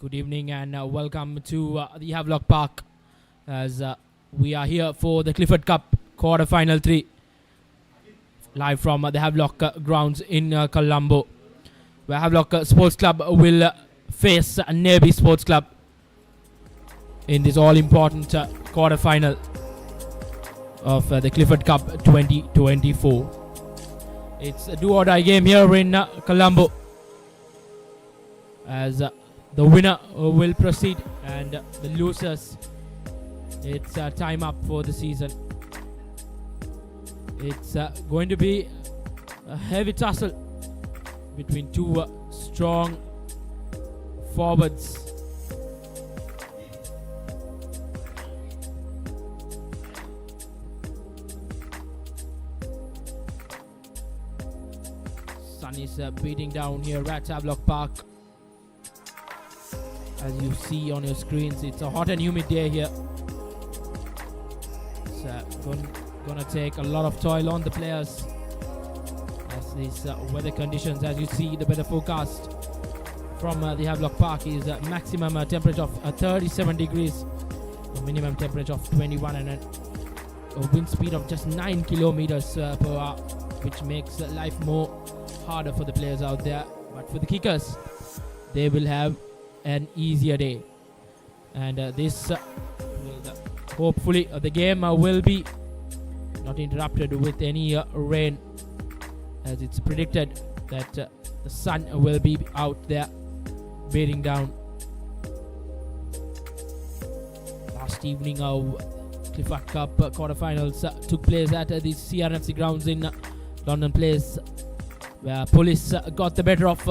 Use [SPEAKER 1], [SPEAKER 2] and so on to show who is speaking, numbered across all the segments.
[SPEAKER 1] Good evening and welcome to the Havelock Park as we are here for the Clifford Cup quarter-final 3 live from the Havelock grounds in Colombo, where Havelock Sports Club will face Navy Sports Club in this all-important quarter-final of the Clifford Cup 2024. It's a do-or-die game here in Colombo as the winner will proceed and the losers, it's time up for the season. It's going to be a heavy tussle between two strong forwards. Sun is beating down here at Havelock Park. As you see on your screens, it's a hot and humid day here. It's gonna take a lot of toil on the players as these weather conditions, as you see the weather forecast from the Havelock Park is maximum temperature of 37 degrees, a minimum temperature of 21 and a wind speed of just 9 kilometers per hour, which makes life more harder for the players out there. But for the kickers, they will have an easier day, and this hopefully the game will be not interrupted with any rain, as it's predicted that the sun will be out there beating down. Last evening Clifford Cup quarterfinals took place at the CRFC grounds in London Place, where police got the better of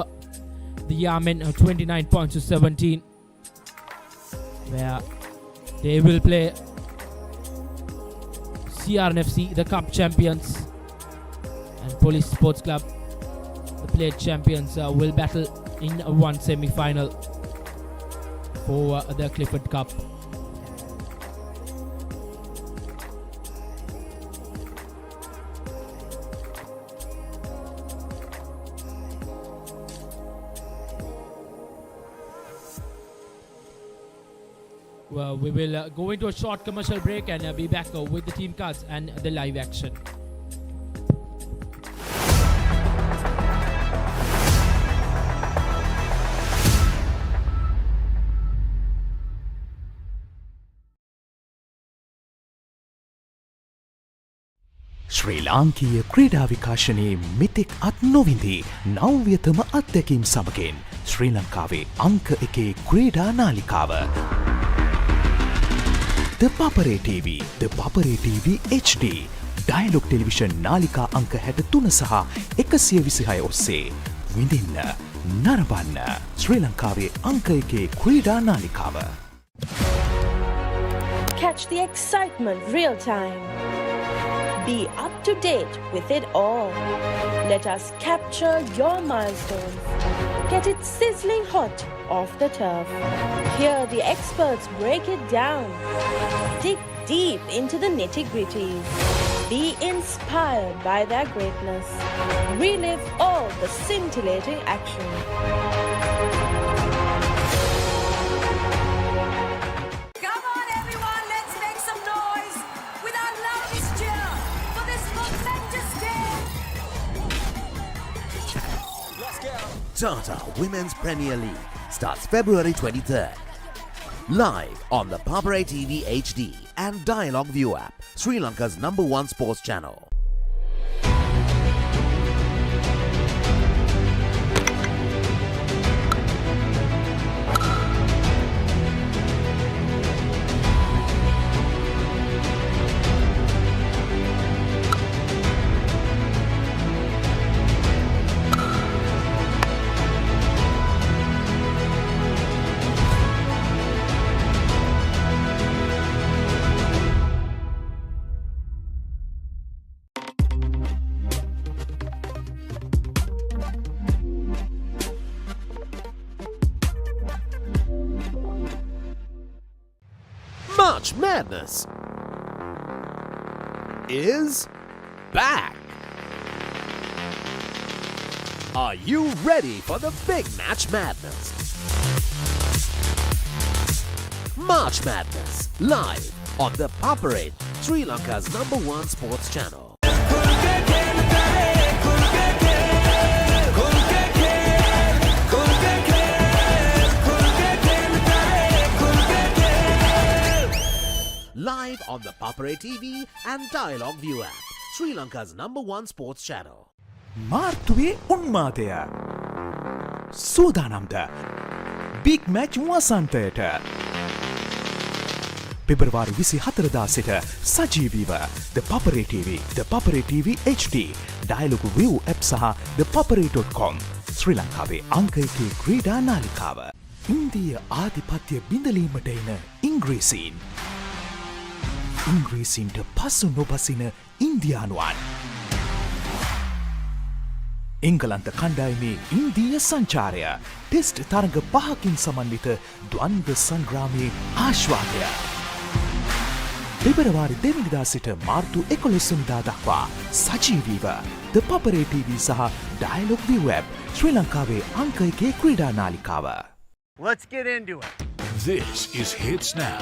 [SPEAKER 1] the Yarmen 29 points to 17, where they will play CRNFC, the cup champions, and Police Sports Club, the plate champions, will battle in one semi-final for the Clifford Cup. Well, we will go into a short commercial break and be back with the team cards and the live action.
[SPEAKER 2] ශ්‍රී ලාංකීය ක්‍රීඩා විකාශනයේ මෙතෙක් අත් නොවිඳී නව්‍යතම අත්දැකීම් සමගින් ශ්‍රී ලංකාවේ අංක 1 ක්‍රීඩා නාලිකාව ThePapare TV, ThePapare TV HD, Dialog Television නාලිකා අංක 63 සහ 126 ඔස්සේ විඳින්න නරඹන්න ශ්‍රී ලංකාවේ අංක 1 ක්‍රීඩා නාලිකාව.
[SPEAKER 3] Catch the excitement real time. Be up to date with it all. Let us capture your milestones. Get it sizzling hot off the turf. Hear the experts break it down. Dig deep into the nitty-gritties. Be inspired by their greatness. Relive all the scintillating action.
[SPEAKER 4] Come on everyone, let's make some noise with our loudest cheer for this momentous day.
[SPEAKER 5] Let's go.
[SPEAKER 6] Tata Women's Premier League starts February 23rd. Live on the Papare TV HD and Dialog ViU app, Sri Lanka's #1 sports channel. March Madness is back. Are you ready for the big Match Madness? March Madness, live on the Papare, Sri Lanka's #1 sports channel. Live on the Papare TV and Dialog ViU app, Sri Lanka's #1 sports channel.
[SPEAKER 2] මාර්තුවේ උන්මාදය සූදානම්ද big match වසන්තයට පෙබරවාරි 24 සිට සජීවීව ThePapare TV, ThePapare TV HD, Dialog ViU app සහ ThePapare.com ශ්‍රී ලංකාවේ අංක 1 ක්‍රීඩා නාලිකාව. ඉන්දිය ආධිපත්‍ය බිඳලීමට එන ඉංග්‍රීසීන්ට පසු නොබසින ඉන්දියානුවන්. එංගලන්ත කණ්ඩායමේ ඉන්දීය සංචාරය ටෙස්ට් තරඟ 5කින් සමන්විත ද්වන්ද්ව සංග්‍රාමයේ ආශ්වාදය. පෙබරවාරි 2 වෙනිදා සිට මාර්තු 11 වෙනිදා දක්වා සජීවීව ThePapare TV සහ Dialog ViU app ශ්‍රී ලංකාවේ අංක 1 ක්‍රීඩා නාලිකාව.
[SPEAKER 5] Let's get into it.
[SPEAKER 7] This is Hits Now,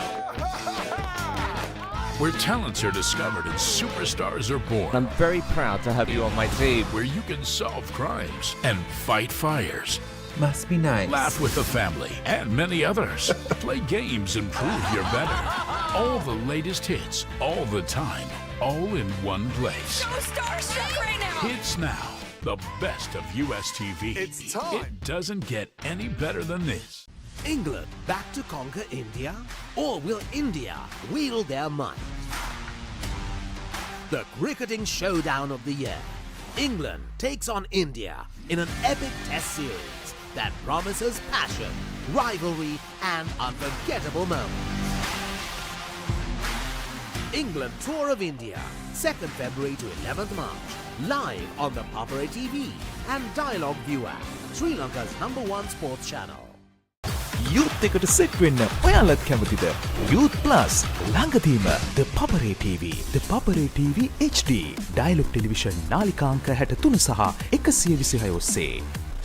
[SPEAKER 7] where talents are discovered and superstars are born.
[SPEAKER 8] I'm very proud to have you on my team.
[SPEAKER 7] Where you can solve crimes and fight fires.
[SPEAKER 8] Must be nice.
[SPEAKER 7] Laugh with the family and many others. Play games and prove you're better. All the latest hits, all the time, all in one place.
[SPEAKER 4] So starstruck right now.
[SPEAKER 7] Hits Now, the best of US TV.
[SPEAKER 5] It's time.
[SPEAKER 7] It doesn't get any better than this.
[SPEAKER 6] England back to conquer India? Or will India wield their might? The cricketing showdown of the year. England takes on India in an epic test series that promises passion, rivalry and unforgettable moments. England Tour of India, 2nd February to 11th March, live on the Papare TV and Dialog ViU app, Sri Lanka's #1 sports channel.
[SPEAKER 2] යුත් එකට set වෙන්න ඔයාලත් කැමතිද? Youth Plus ළඟදීම ThePapare TV, ThePapare TV HD, Dialog television නාලිකා අංක 63 සහ 126 ඔස්සේ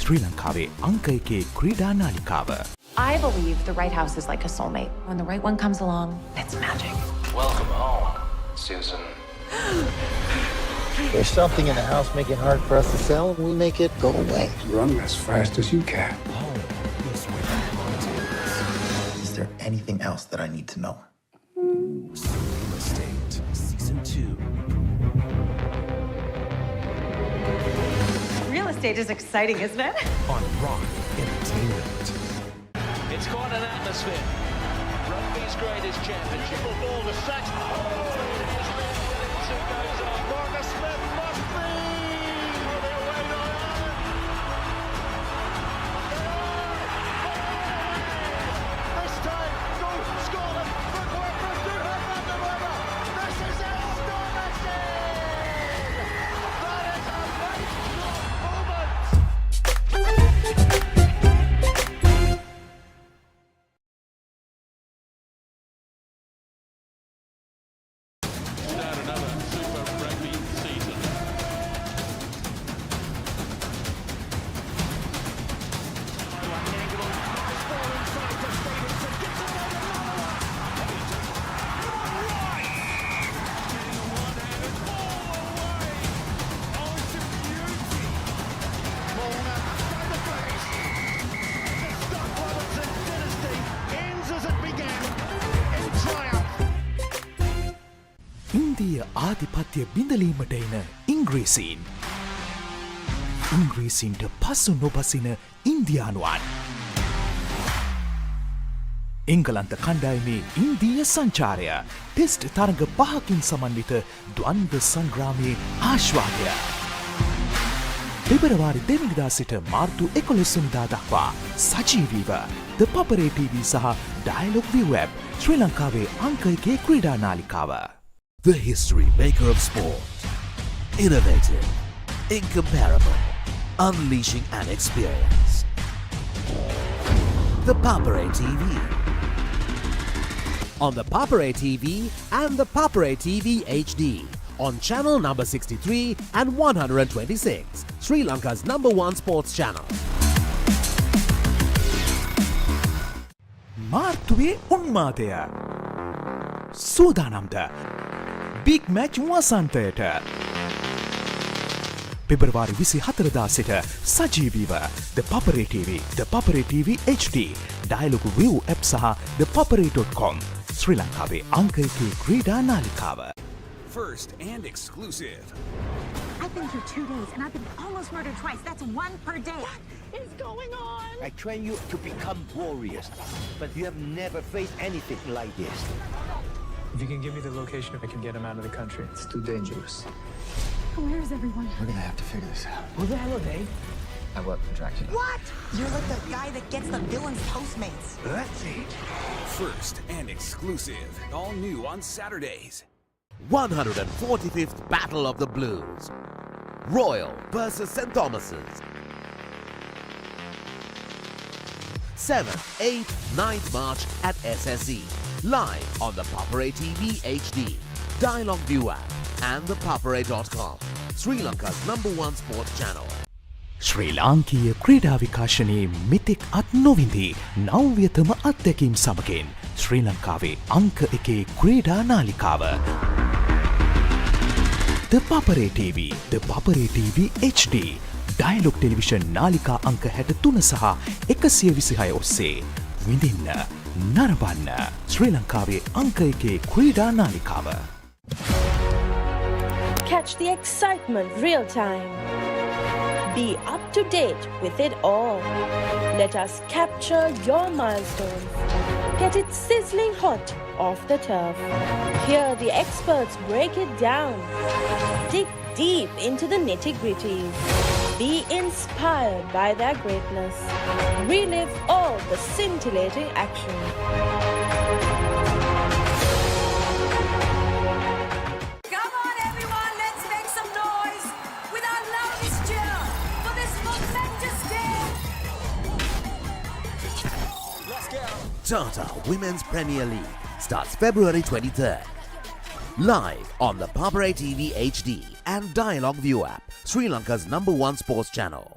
[SPEAKER 2] ශ්‍රී ලංකාවේ අංක 1 ක්‍රීඩා නාලිකාව.
[SPEAKER 9] I believe the right house is like a soulmate. When the right one comes along, it's magic.
[SPEAKER 10] Welcome home, Susan.
[SPEAKER 5] There's something in the house making it hard for us to sell. We make it go away.
[SPEAKER 10] Run as fast as you can.
[SPEAKER 5] Is there anything else that I need to know?
[SPEAKER 6] Real Estate Season 2.
[SPEAKER 9] Real estate is exciting, isn't it?
[SPEAKER 6] On Rock Entertainment.
[SPEAKER 10] It's quite an atmosphere. Rugby's greatest championship. Ball the set. Marcus Smith must be. This time, go Scotland. Look what we're doing at the weather. This is astonishing. That is a right moment.
[SPEAKER 7] Start another Super Rugby season.
[SPEAKER 2] ඉන්දිය ආධිපත්‍ය බිඳලීමට එන ඉංග්‍රීසීන්ට පසු නොබසින ඉන්දියානුවන්. එංගලන්ත කණ්ඩායමේ ඉන්දීය සංචාරය test තරඟ 5කින් සමන්විත ද්වන්ද්ව සංග්‍රාමයේ ආශ්වාදය. පෙබරවාරි 2 වෙනිදා සිට මාර්තු 11 වෙනිදා දක්වා සජීවීව ThePapare TV සහ Dialog ViU app ශ්‍රී ලංකාවේ අංක 1 ක්‍රීඩා නාලිකාව.
[SPEAKER 6] The history maker of sport. Innovative, incomparable, unleashing an experience. The Papare TV. On the Papare TV and the Papare TV HD. On channel number 63 and 126. Sri Lanka's #1 sports channel.
[SPEAKER 2] මාර්තුවේ උන්මාදය සූදානම්ද big match වසන්තයට පෙබරවාරි 24 සිට සජීවීව ThePapare TV, ThePapare TV HD, Dialog ViU app සහ ThePapare.com ශ්‍රී ලංකාවේ අංක 1 ක්‍රීඩා නාලිකාව.
[SPEAKER 11] First and exclusive.
[SPEAKER 12] I've been here 2 days and I've been almost murdered twice. That's one per day.
[SPEAKER 13] What is going on?
[SPEAKER 14] I train you to become warriors, but you have never faced anything like this.
[SPEAKER 15] If you can give me the location, I can get him out of the country. It's too dangerous.
[SPEAKER 12] Where is everyone?
[SPEAKER 15] We're gonna have to figure this out.
[SPEAKER 13] Who the hell are they?
[SPEAKER 15] I work for Dracula.
[SPEAKER 13] What? You're like the guy that gets the villain's Postmates.
[SPEAKER 11] That's it. First and exclusive. All new on Saturdays.
[SPEAKER 6] 145th Battle of the Blues. Royal versus St. Thomas's. 7th, 8th, 9th March at SSE. Live on the Papare TV HD, Dialog ViU app and ThePapare.com. Sri Lanka's #1 sports channel.
[SPEAKER 2] ශ්‍රී ලාංකීය ක්‍රීඩා විකාශනයේ මෙතෙක් අත් නොවිඳී නව්‍යතම අත්දැකීම් සමගින් ශ්‍රී ලංකාවේ අංක 1 ක්‍රීඩා නාලිකාව. ThePapare TV, ThePapare TV HD, Dialog television නාලිකා අංක 63 සහ 126 ඔස්සේ විඳින්න නරඹන්න ශ්‍රී ලංකාවේ අංක 1 ක්‍රීඩා නාලිකාව.
[SPEAKER 3] Catch the excitement real time. Be up to date with it all. Let us capture your milestones. Get it sizzling hot off the turf. Hear the experts break it down. Dig deep into the nitty-gritties. Be inspired by their greatness. Relive all the scintillating action.
[SPEAKER 4] Come on, everyone, let's make some noise with our loudest cheer for this momentous game.
[SPEAKER 11] Let's go.
[SPEAKER 6] Tata Women's Premier League starts February 23rd. Live on the Papare TV HD and Dialog ViU app, Sri Lanka's #1 sports channel.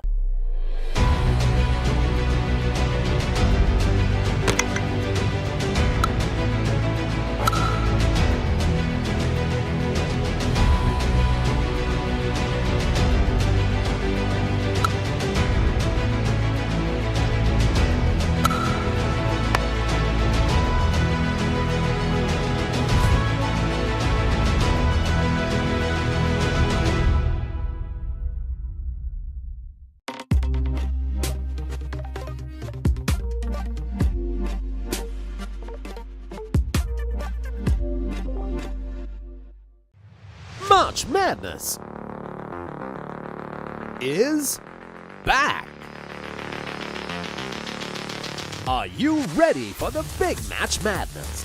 [SPEAKER 6] March Madness is back. Are you ready for the big Match Madness?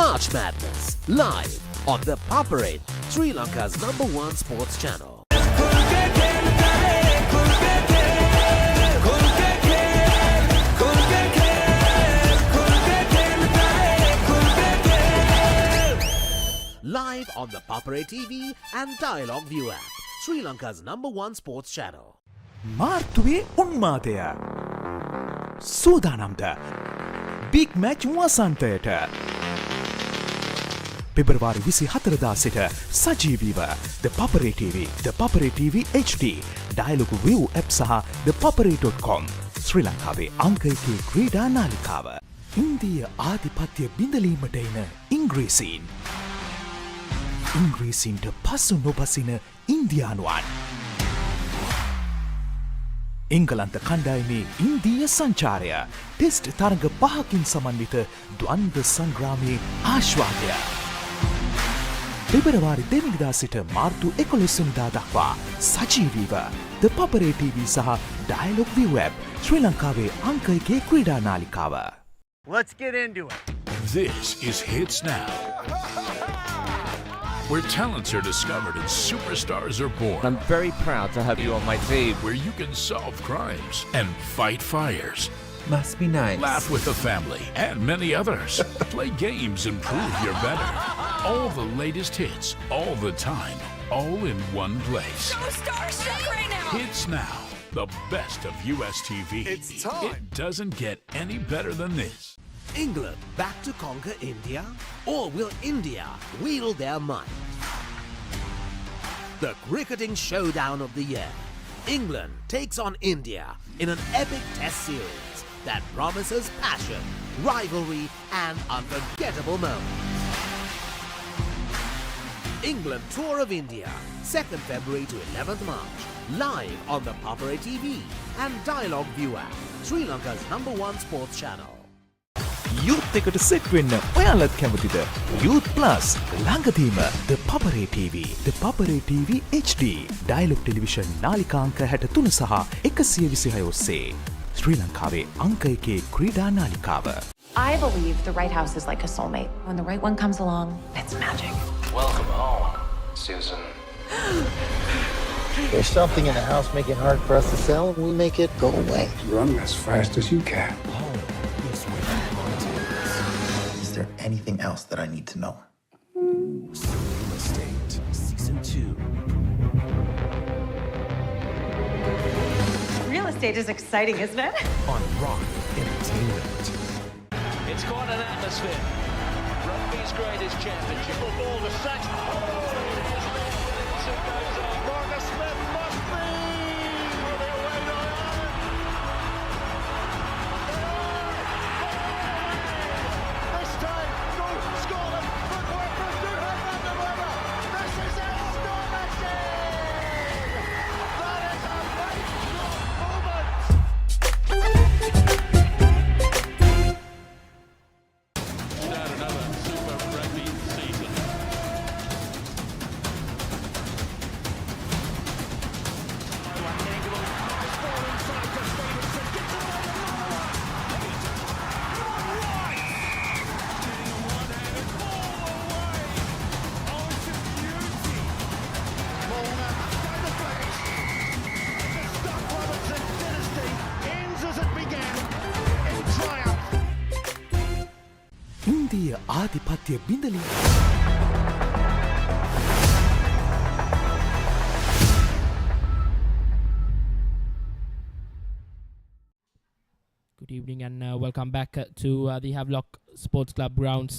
[SPEAKER 6] March Madness live on the Papare, Sri Lanka's #1 sports channel. Live on the Papare TV and Dialog ViU app, Sri Lanka's #1 sports channel.
[SPEAKER 2] මාර්තුවේ උන්මාදය සූදානම්ද big match වසන්තයට පෙබරවාරි 24 සිට සජීවීව ThePapare TV, ThePapare TV HD, Dialog ViU app සහ ThePapare.com ශ්‍රී ලංකාවේ අංක 1 ක්‍රීඩා නාලිකාව. ඉන්දිය ආධිපත්‍ය බිඳලීමට එන ඉංග්‍රීසීන්. ඉංග්‍රීසින්ට පසු නොබසින ඉන්දියානුවන්. එංගලන්ත කණ්ඩායමේ ඉන්දීය සංචාරය ටෙස්ට් තරඟ 5කින් සමන්විත ද්වන්ද්ව සංග්‍රාමයේ ආශ්වාදය. පෙබරවාරි 2 වෙනිදා සිට මාර්තු 11 වෙනිදා දක්වා සජීවීව ThePapare TV සහ Dialog ViU app ශ්‍රී ලංකාවේ අංක 1 ක්‍රීඩා නාලිකාව.
[SPEAKER 10] Let's get into it.
[SPEAKER 7] This is Hits Now, where talents are discovered and superstars are born.
[SPEAKER 8] I'm very proud to have you on my team.
[SPEAKER 7] Where you can solve crimes and fight fires.
[SPEAKER 8] Must be nice.
[SPEAKER 7] Laugh with the family and many others. Play games and prove you're better. All the latest hits, all the time, all in one place.
[SPEAKER 4] So starstruck right now.
[SPEAKER 7] Hits Now The best of US TV.
[SPEAKER 6] It's time.
[SPEAKER 7] It doesn't get any better than this.
[SPEAKER 6] England back to conquer India? Or will India wield their might? The cricketing showdown of the year. England takes on India in an epic test series that promises passion, rivalry and unforgettable moments. England Tour of India, 2nd February to 11th March. Live on the Papare TV and Dialog ViU app, Sri Lanka's #1 sports channel.
[SPEAKER 2] Youth එකට set වෙන්න ඔයාලත් කැමතිද? Youth Plus ළඟදීම The Papare TV, The Papare TV HD, Dialog Television නාලිකා අංක 63 සහ 126 ඔස්සේ ශ්‍රී ලංකාවේ අංක 1 ක්‍රීඩා නාලිකාව.
[SPEAKER 9] I believe the right house is like a soulmate. When the right one comes along, it's magic.
[SPEAKER 14] Welcome home, Susan. There's something in the house making it hard for us to sell, and we make it go away.
[SPEAKER 11] Run as fast as you can.
[SPEAKER 16] Is there anything else that I need to know?
[SPEAKER 11] Real Estate, Season 2.
[SPEAKER 9] Real estate is exciting, isn't it?
[SPEAKER 11] On Rock Entertainment.
[SPEAKER 10] It's quite an atmosphere. Rugby's greatest championship. Ball to set. Marcus Smith must be for the away goal. This time, go Scotland. Look where Clifford has done the weather. This is astonishing. That is a Start another super rugby season.
[SPEAKER 2] ඉන්දිය ආධිපත්‍ය බිඳලී
[SPEAKER 1] Good evening and welcome back to the Havelock Sports Club grounds.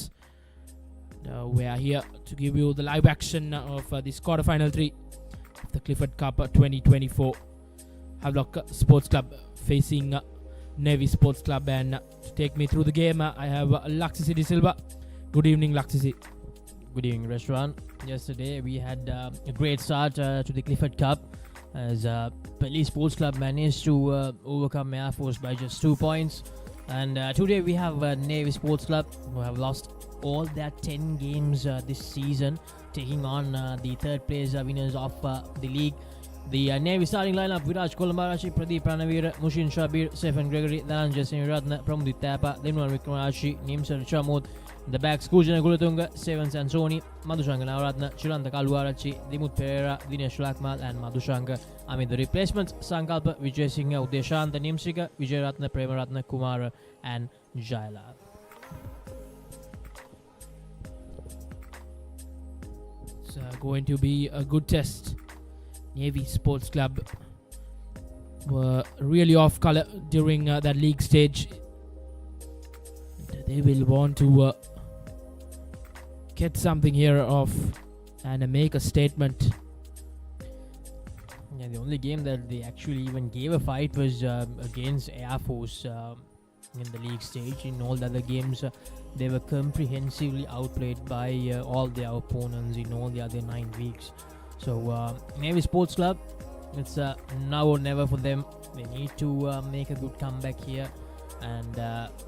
[SPEAKER 1] We are here to give you the live action of this quarter-final 3 of the Clifford Cup 2024. Havelock Sports Club facing Navy Sports Club, and to take me through the game I have Laxisi De Silva. Good evening, Laxisi.
[SPEAKER 17] Good evening, restaurant. Yesterday we had a great start to the Clifford Cup as Police Sports Club managed to overcome Air Force by just 2 points, and today we have Navy Sports Club who have lost all their 10 games this season, taking on the third place winners of the league. The Navy starting lineup: Viraj Kolambarachi, Pradeep Ranavira, Mushin Shabir, Stephen Gregory, Dhananjay Seniratna, Pramudit Thapa, Denwar Vikramachi, Nimsar Chamod. The backs: Kujana Gulatunga, Seven Sansoni, Madhushanga Navaratna, Chiranta Kalwarachi, Dimut Pereira, Dinesh Lakmal and Madhushanga. Amid the replacements: Sankalpa, Vijay Singh, Udeshanta Nimsika, Vijayaratna, Premaratna Kumara and Jaila.
[SPEAKER 1] It's going to be a good test. Navy Sports Club were really off colour during that league stage. They will want to get something here off and make a statement.
[SPEAKER 17] Yeah, the only game that they actually even gave a fight was against Air Force in the league stage. In all the other games, they were comprehensively outplayed by all their opponents in all the other 9 weeks. So Navy Sports Club, it's now or never for them. They need to make a good comeback here, and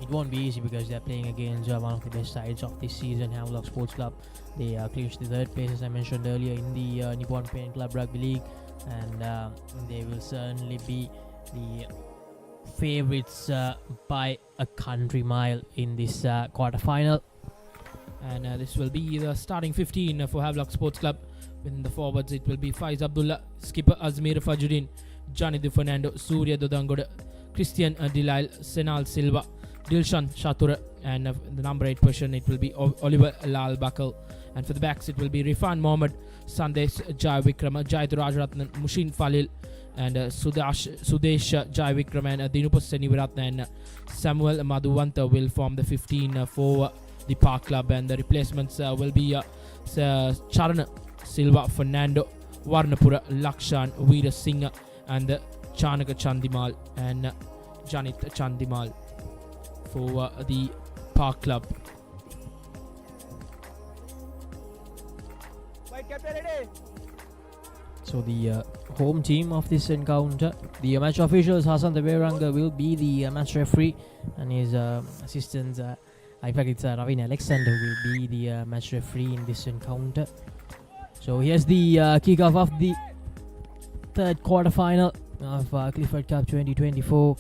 [SPEAKER 17] it won't be easy because they're playing against one of the best sides of this season, Havelock Sports Club. They clinched the 3rd place, as I mentioned earlier, in the Nippon Pen Club Rugby League, and they will certainly be the favourites by a country mile in this quarter-final.
[SPEAKER 1] And this will be the starting 15 for Havelock Sports Club. In the forwards, it will be Faiz Abdullah, skipper Azmir Fajuddin, Janidu Fernando, Surya Dodangoda, Christian Delail, Senal Silva, Dilshan Shatura, and the number 8 position, it will be Oliver Lal Bakal. And for the backs, it will be Rifan Mohammed, Sandesh Jai Vikrama, Jayat Rajratnan, Mushin Falil, and Sudesh Jaivikram and Dinupa Senivaratna and Samuel Madhuvanta will form the 15 for the Park Club, and the replacements will be Charan Silva, Fernando Varnapura, Lakshan, Veera Singh, and Chanaka Chandimal and Janit Chandimal for the Park Club.
[SPEAKER 17] So the home team of this encounter, the match officials Hasan Deveranga will be the match referee, and his assistants in fact it's Ravin Alexander will be the match referee in this encounter. So here's the kickoff of the third quarter final of Clifford Cup 2024.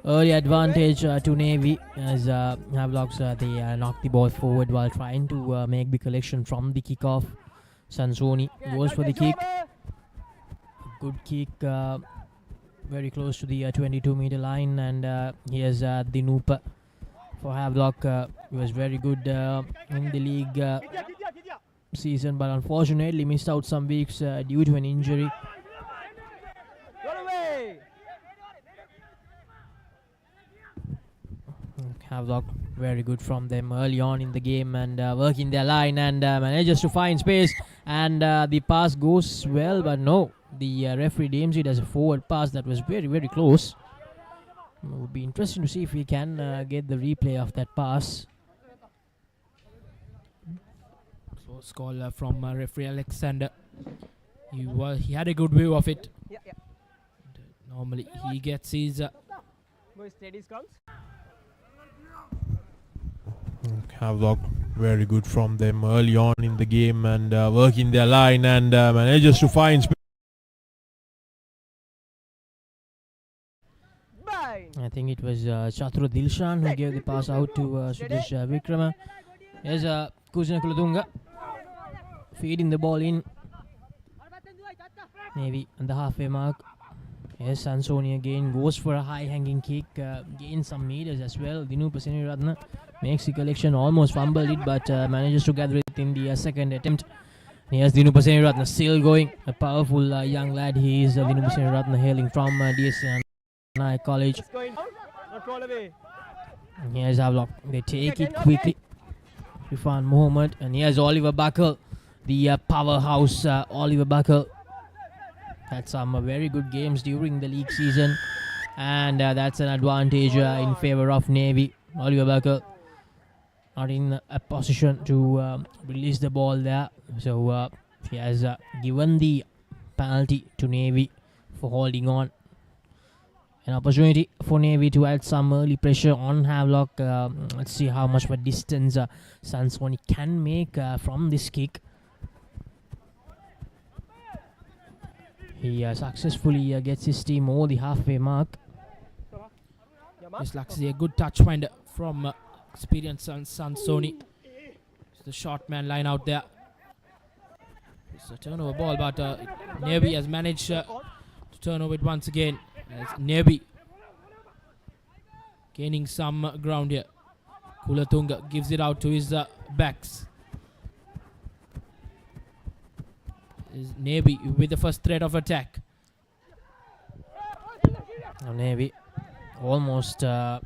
[SPEAKER 17] Early advantage to Navy as Havelocks they knock the ball forward while trying to make the collection from the kickoff. Sansoni goes for the kick. Good kick, very close to the 22-meter line, and here's Dinupa for Havelock. He was very good in the league season, but unfortunately missed out some weeks due to an injury. Havelock very good from them early on in the game and working their line and manages to find space, and the pass goes well, but no, the referee deems it as a forward pass that was very, very close. It would be interesting to see if we can get the replay of that pass.
[SPEAKER 1] Close call from referee Alexander. He had a good view of it. Normally he gets his
[SPEAKER 18] Havelock very good from them early on in the game and working their line and manages to find space.
[SPEAKER 17] I think it was Chatru Dilshan who gave the pass out to Sudesh Vikrama. Here's Kuzina Kulatunga feeding the ball in. Maybe on the halfway mark. Yes, Sansoni again goes for a high hanging kick, gains some meters as well. Dinupa Senivaratna makes the collection, almost fumbled it, but manages to gather it in the second attempt. Here's Dinupa Senivaratna still going, a powerful young lad. He is Dinupa Senivaratna hailing from DS College. And here's Havelock, they take it quickly. Rifan Mohammed, and here's Oliver Buckle, the powerhouse Oliver Buckle. Had some very good games during the league season, and that's an advantage in favor of Navy. Oliver Buckle not in a position to release the ball there, so he has given the penalty to Navy for holding on. An opportunity for Navy to add some early pressure on Havelock. Let's see how much of a distance Sansoni can make from this kick. He successfully gets his team over the halfway mark.
[SPEAKER 1] Just like to see a good touch find from experienced Sansoni. It's the short man line out there. It's a turnover ball, but Navy has managed to turn over it once again. As Navy gaining some ground here. Kulatunga gives it out to his backs. Is Navy with the first threat of attack.
[SPEAKER 17] Now Navy almost a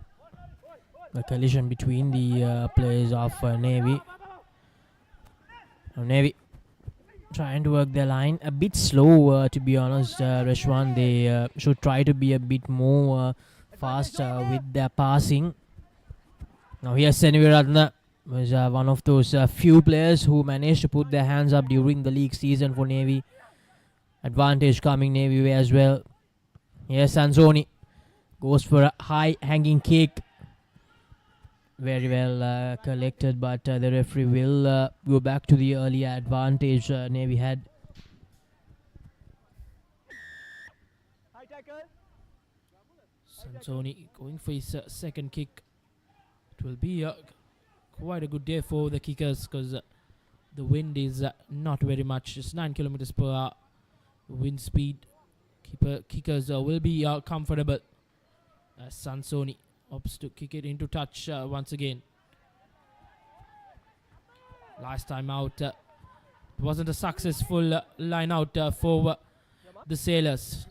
[SPEAKER 17] collision between the players of Navy. Now Navy trying to work their line a bit slow, to be honest. Reshwan, they should try to be a bit more fast with their passing. Now here's Senivaratna, was one of those few players who managed to put their hands up during the league season for Navy. Advantage coming Navy way as well. Here's Sansoni, goes for a high hanging kick. Very well collected, but the referee will go back to the earlier advantage Navy had.
[SPEAKER 1] Sansoni going for his second kick. It will be quite a good day for the kickers because the wind is not very much, just 9 kilometers per hour wind speed. Kickers will be comfortable. Sansoni opts to kick it into touch once again. Last time out, it wasn't a successful line out for the Sailors.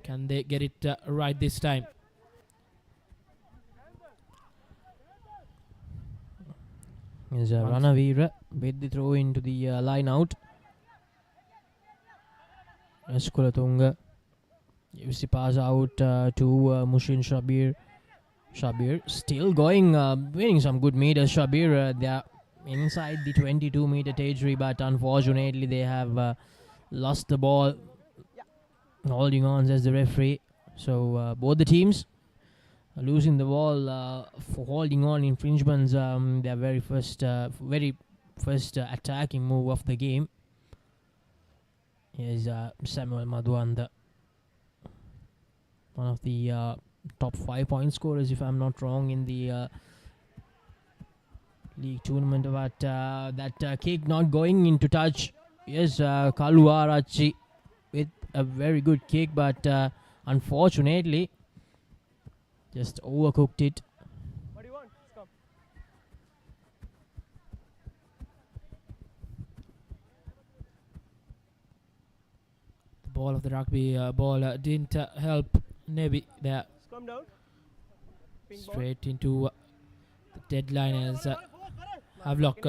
[SPEAKER 1] Can they get it right this time?
[SPEAKER 17] Is Ranavira with the throw into the line out. Eskulatunga gives the pass out to Mushin Shabir. Shabir still going, winning some good meters. Shabir, they are inside the 22-meter territory, but unfortunately they have lost the ball. Holding on, says the referee. So both the teams are losing the ball for holding on infringements. Their very first attacking move of the game is Samuel Madhuanda, one of the top 5 point scorers, if I'm not wrong, in the league tournament. But that kick not going into touch. Yes, Kaluarachi with a very good kick, but unfortunately just overcooked it.
[SPEAKER 10] What do you want? Stop.
[SPEAKER 1] The ball of the rugby ball didn't help Nebi there.
[SPEAKER 10] Come down.
[SPEAKER 1] Straight into the deadline as Havelock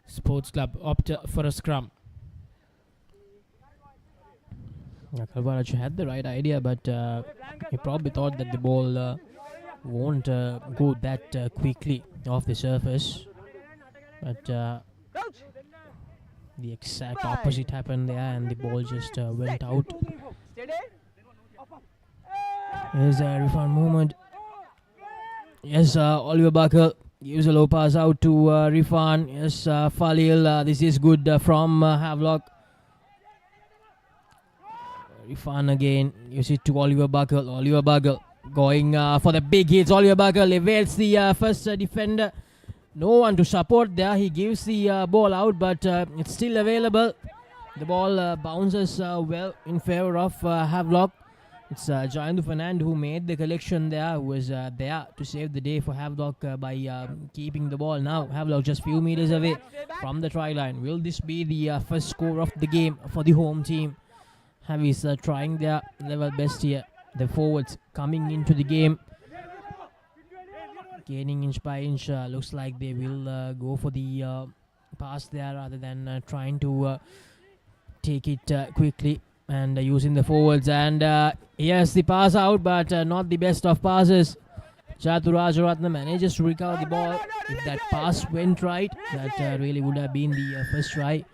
[SPEAKER 1] Sports Club opt for a scrum.
[SPEAKER 17] Kalvaraj had the right idea, but he probably thought that the ball won't go that quickly off the surface. But the exact opposite happened there, and the ball just went out. Here's Rifan movement. Yes, Oliver Barker gives a low pass out to Rifan. Yes, Falil, this is good from Havelock. Rifan again gives it to Oliver Buckle. Oliver Buckle going for the big hits. Oliver Buckle evades the first defender. No one to support there. He gives the ball out, but it's still available. The ball bounces well in favor of Havelock. It's Jayandu Fernand who made the collection there, who was there to save the day for Havelock by keeping the ball. Now Havelock just few meters away from the try line. Will this be the first score of the game for the home team? Havis trying their level best here. The forwards coming into the game, gaining inch by inch. Looks like they will go for the pass there rather than trying to take it quickly and using the forwards. And yes, the pass out, but not the best of passes. Chaturajaratna manages to recover the ball. If that pass went right, that really would have been the first try.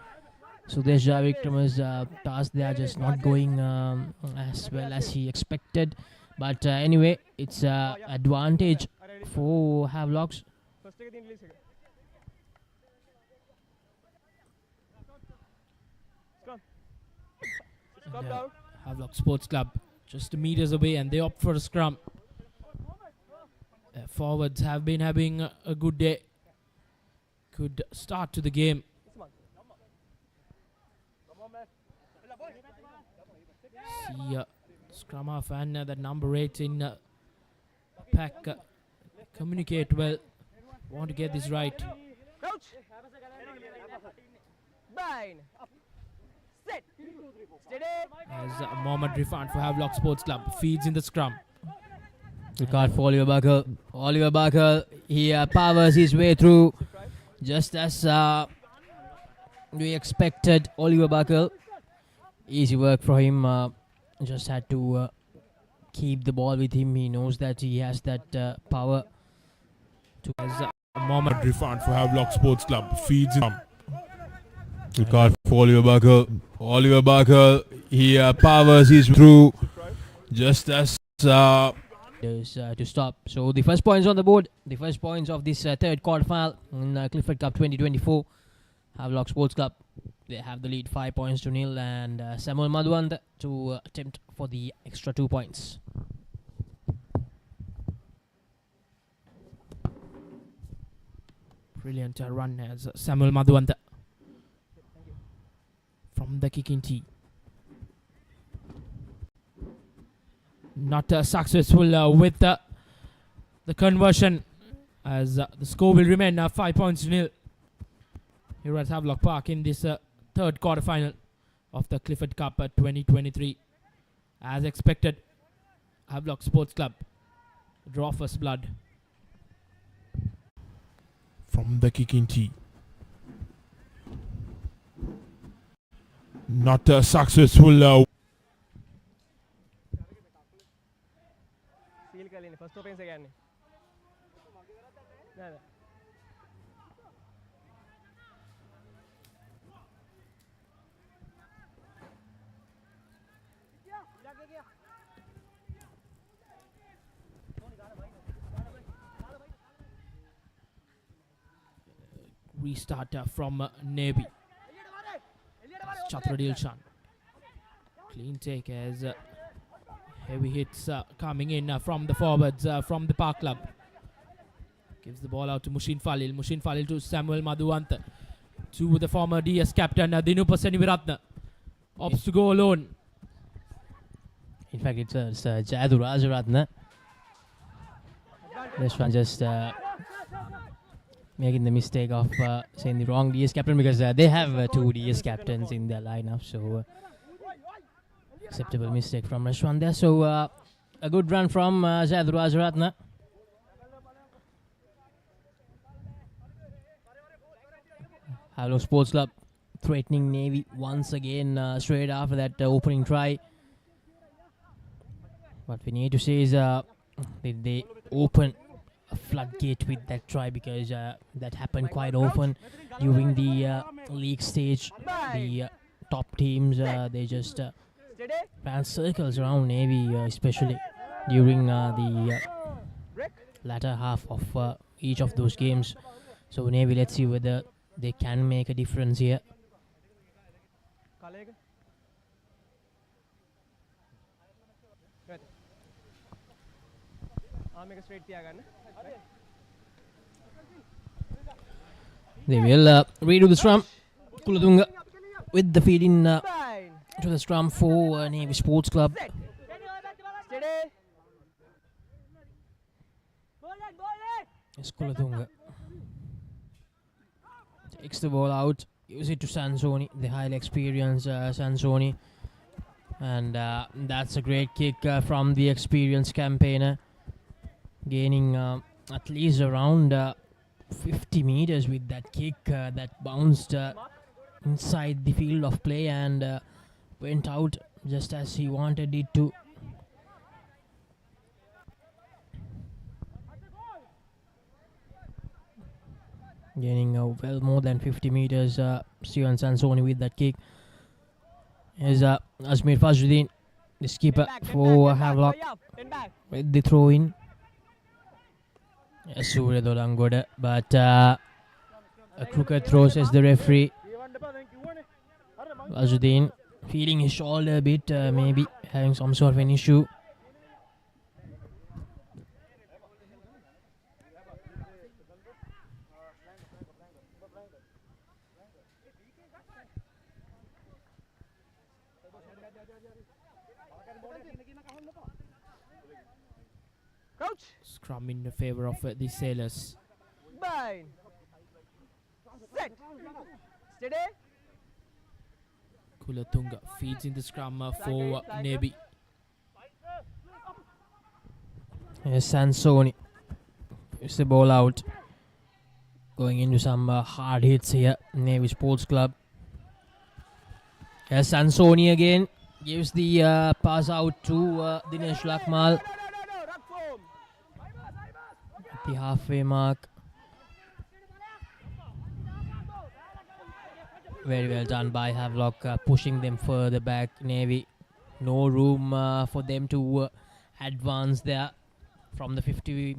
[SPEAKER 17] So there's Vikrama's task there just not going as well as he expected. But anyway, it's advantage for Havelocks.
[SPEAKER 1] Havelock Sports Club just meters away, and they opt for a scrum. Forwards have been having a good day. Good start to the game. See scrum half and that number 8 in pack communicate well. Want to get this right.
[SPEAKER 10] Bind. Sit. Steady.
[SPEAKER 1] As Mohammad Rifan for Havelock Sports Club feeds in the scrum.
[SPEAKER 17] Regard for Oliver Barker. Oliver Barker, he powers his way through just as we expected. Oliver Barker, easy work for him. Just had to keep the ball with him. He knows that he has that power.
[SPEAKER 1] As Mohammad
[SPEAKER 18] Rifan for Havelock Sports Club feeds him. Regard for Oliver Barker. Oliver Barker, he powers his through just as
[SPEAKER 17] to stop. So the first points on the board. The first points of this third quarterfinal in Clifford Cup 2024. Havelock Sports Club, they have the lead 5-0, and Samuel Madhuand to attempt for the extra 2 points.
[SPEAKER 1] Brilliant run as Samuel Madhuand from the kicking tee. Not successful with the conversion, as the score will remain 5-0 here at Havelock Park in this third quarterfinal of the Clifford Cup 2023. As expected, Havelock Sports Club draw first blood.
[SPEAKER 18] From the kicking tee. Not successful.
[SPEAKER 1] Restart from Navy. Chatra Dilshan. Clean take as heavy hits coming in from the forwards from the Park Club. Gives the ball out to Mushin Falil. Mushin Falil to Samuel Madhuwant. To the former DS captain Dinupa Seniviratna. Opts to go alone.
[SPEAKER 17] In fact, it's Jayadu Rajaratna. This one just making the mistake of saying the wrong DS captain, because they have two DS captains in their lineup, so acceptable mistake from Rashwan there. So a good run from Jayadu Rajaratna. Havelock Sports Club threatening Navy once again straight after that opening try. What we need to say is did they open a floodgate with that try, because that happened quite often during the league stage. The top teams, they just ran circles around Navy, especially during the latter half of each of those games. So Navy, let's see whether they can make a difference here. They will redo the scrum. Kulatunga with the feed in to the scrum for Navy Sports Club. Yes, Kulatunga takes the ball out, gives it to Sansoni, the highly experienced Sansoni. And that's a great kick from the experienced campaigner, gaining at least around 50 meters with that kick that bounced inside the field of play and went out just as he wanted it to. Gaining well more than 50 meters, Steven Sansoni with that kick. Is Asmir Fajruddin, the skipper for Havelock, with the throw in. Yes, Surya Dolangoda, but a crooked throw, says the referee. Fajruddin feeling his shoulder a bit, maybe having some sort of an issue.
[SPEAKER 1] Scrum in favor of the Sailors.
[SPEAKER 10] Bind. Set. Steady.
[SPEAKER 1] Kulatunga feeds in the scrum for Navy.
[SPEAKER 17] Yes, Sansoni is the ball out. Going into some hard hits here. Navy Sports Club. Yes, Sansoni again gives the pass out to Dinesh Lakmal. The halfway mark. Very well done by Havelock, pushing them further back. Navy, no room for them to advance there from the 50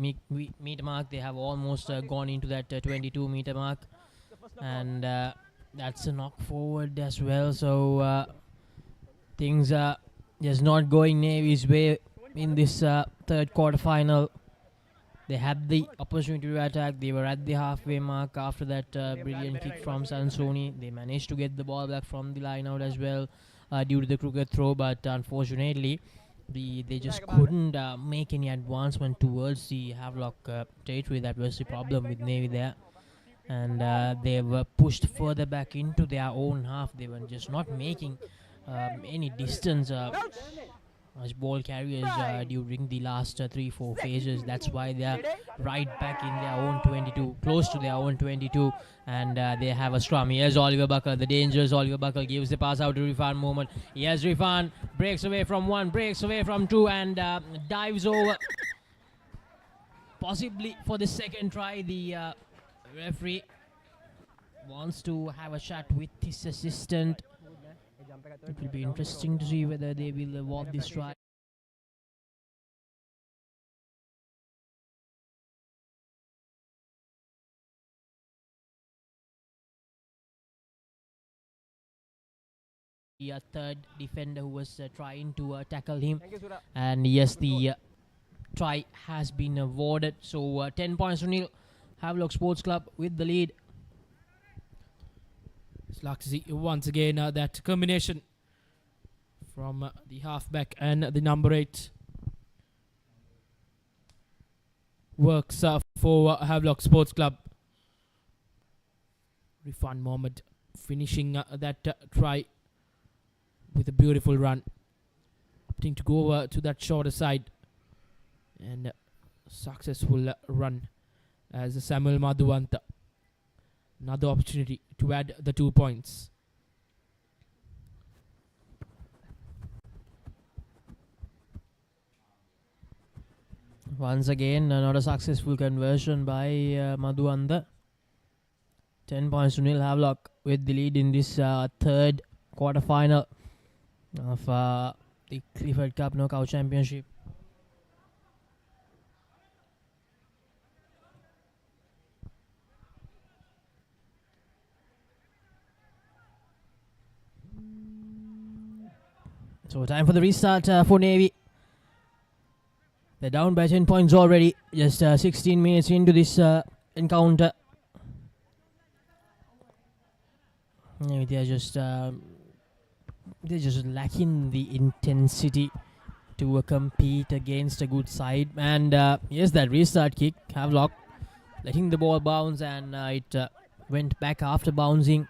[SPEAKER 17] meter mark. They have almost gone into that 22 meter mark, and that's a knock forward as well. So things are just not going Navy's way in this third quarter final. They had the opportunity to attack. They were at the halfway mark after that brilliant kick from Sansoni. They managed to get the ball back from the line out as well due to the crooked throw, but unfortunately they just couldn't make any advancement towards the Havelock territory. That was the problem with Navy there. And they were pushed further back into their own half. They were just not making any distance as ball carriers during the last 3-4 phases. That's why they are right back in their own 22, close to their own 22, and they have a scrum. Here's Oliver Buckle, the dangerous Oliver Buckle gives the pass out to Rifan Mohammed. Here's Rifan, breaks away from one, breaks away from two, and dives over. Possibly for the second try, the referee wants to have a chat with his assistant. It will be interesting to see whether they will award this try. The third defender who was trying to tackle him, and yes, the try has been awarded. So 10 points to nil. Havelock Sports Club with the lead.
[SPEAKER 1] It's like to see once again that combination from the halfback and the number 8 works for Havelock Sports Club. Rifan Mohammed finishing that try with a beautiful run, opting to go to that shorter side, and successful run as Samuel Madhuwanta. Another opportunity to add the 2 points.
[SPEAKER 17] Once again, not a successful conversion by Madhuwanta. 10 points to nil. Havelock with the lead in this third quarter-final of the Clifford Cup Knockout Championship. So time for the restart for Navy. They're down by 10 points already. Just 16 minutes into this encounter. Maybe they're just lacking the intensity to compete against a good side. And yes, that restart kick, Havelock letting the ball bounce, and it went back after bouncing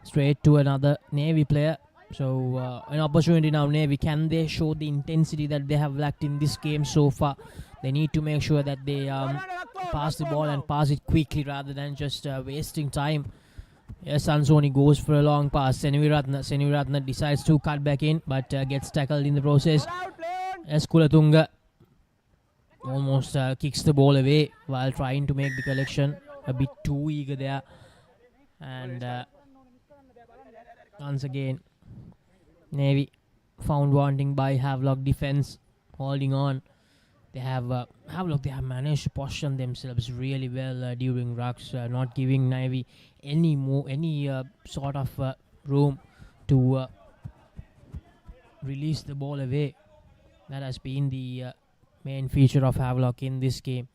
[SPEAKER 17] straight to another Navy player. So an opportunity now, Navy. Can they show the intensity that they have lacked in this game so far? They need to make sure that they pass the ball and pass it quickly rather than just wasting time. Yes, Ansoni goes for a long pass. Seneviratna decides to cut back in, but gets tackled in the process. Yes, Kulatunga almost kicks the ball away while trying to make the collection. A bit too eager there. And once again, Navy found wanting by Havelock defense, holding on. They have Havelock. They have managed to position themselves really well during rucks, not giving Navy any sort of room to release the ball away. That has been the main feature of Havelock in this game.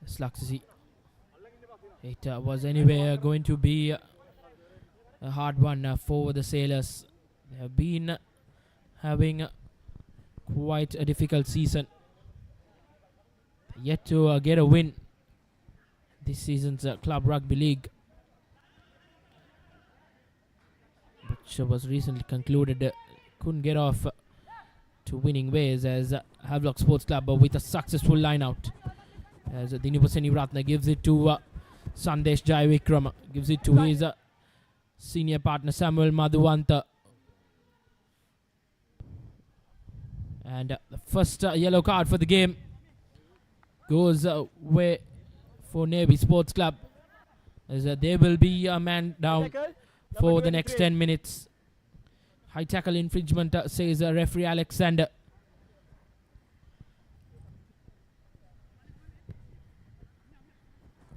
[SPEAKER 1] It's like to see. It was anyway going to be a hard one for the Sailors. They have been having quite a difficult season. Yet to get a win this season's Club Rugby League, which was recently concluded, couldn't get off to winning ways as Havelock Sports Club with a successful line out. As Dinipaseni Ratna gives it to Sandesh Jaivikram, gives it to his senior partner Samuel Madhuwanta. And the first yellow card for the game goes away for Navy Sports Club, as they will be a man down for the next 10 minutes. High tackle infringement, says referee Alexander.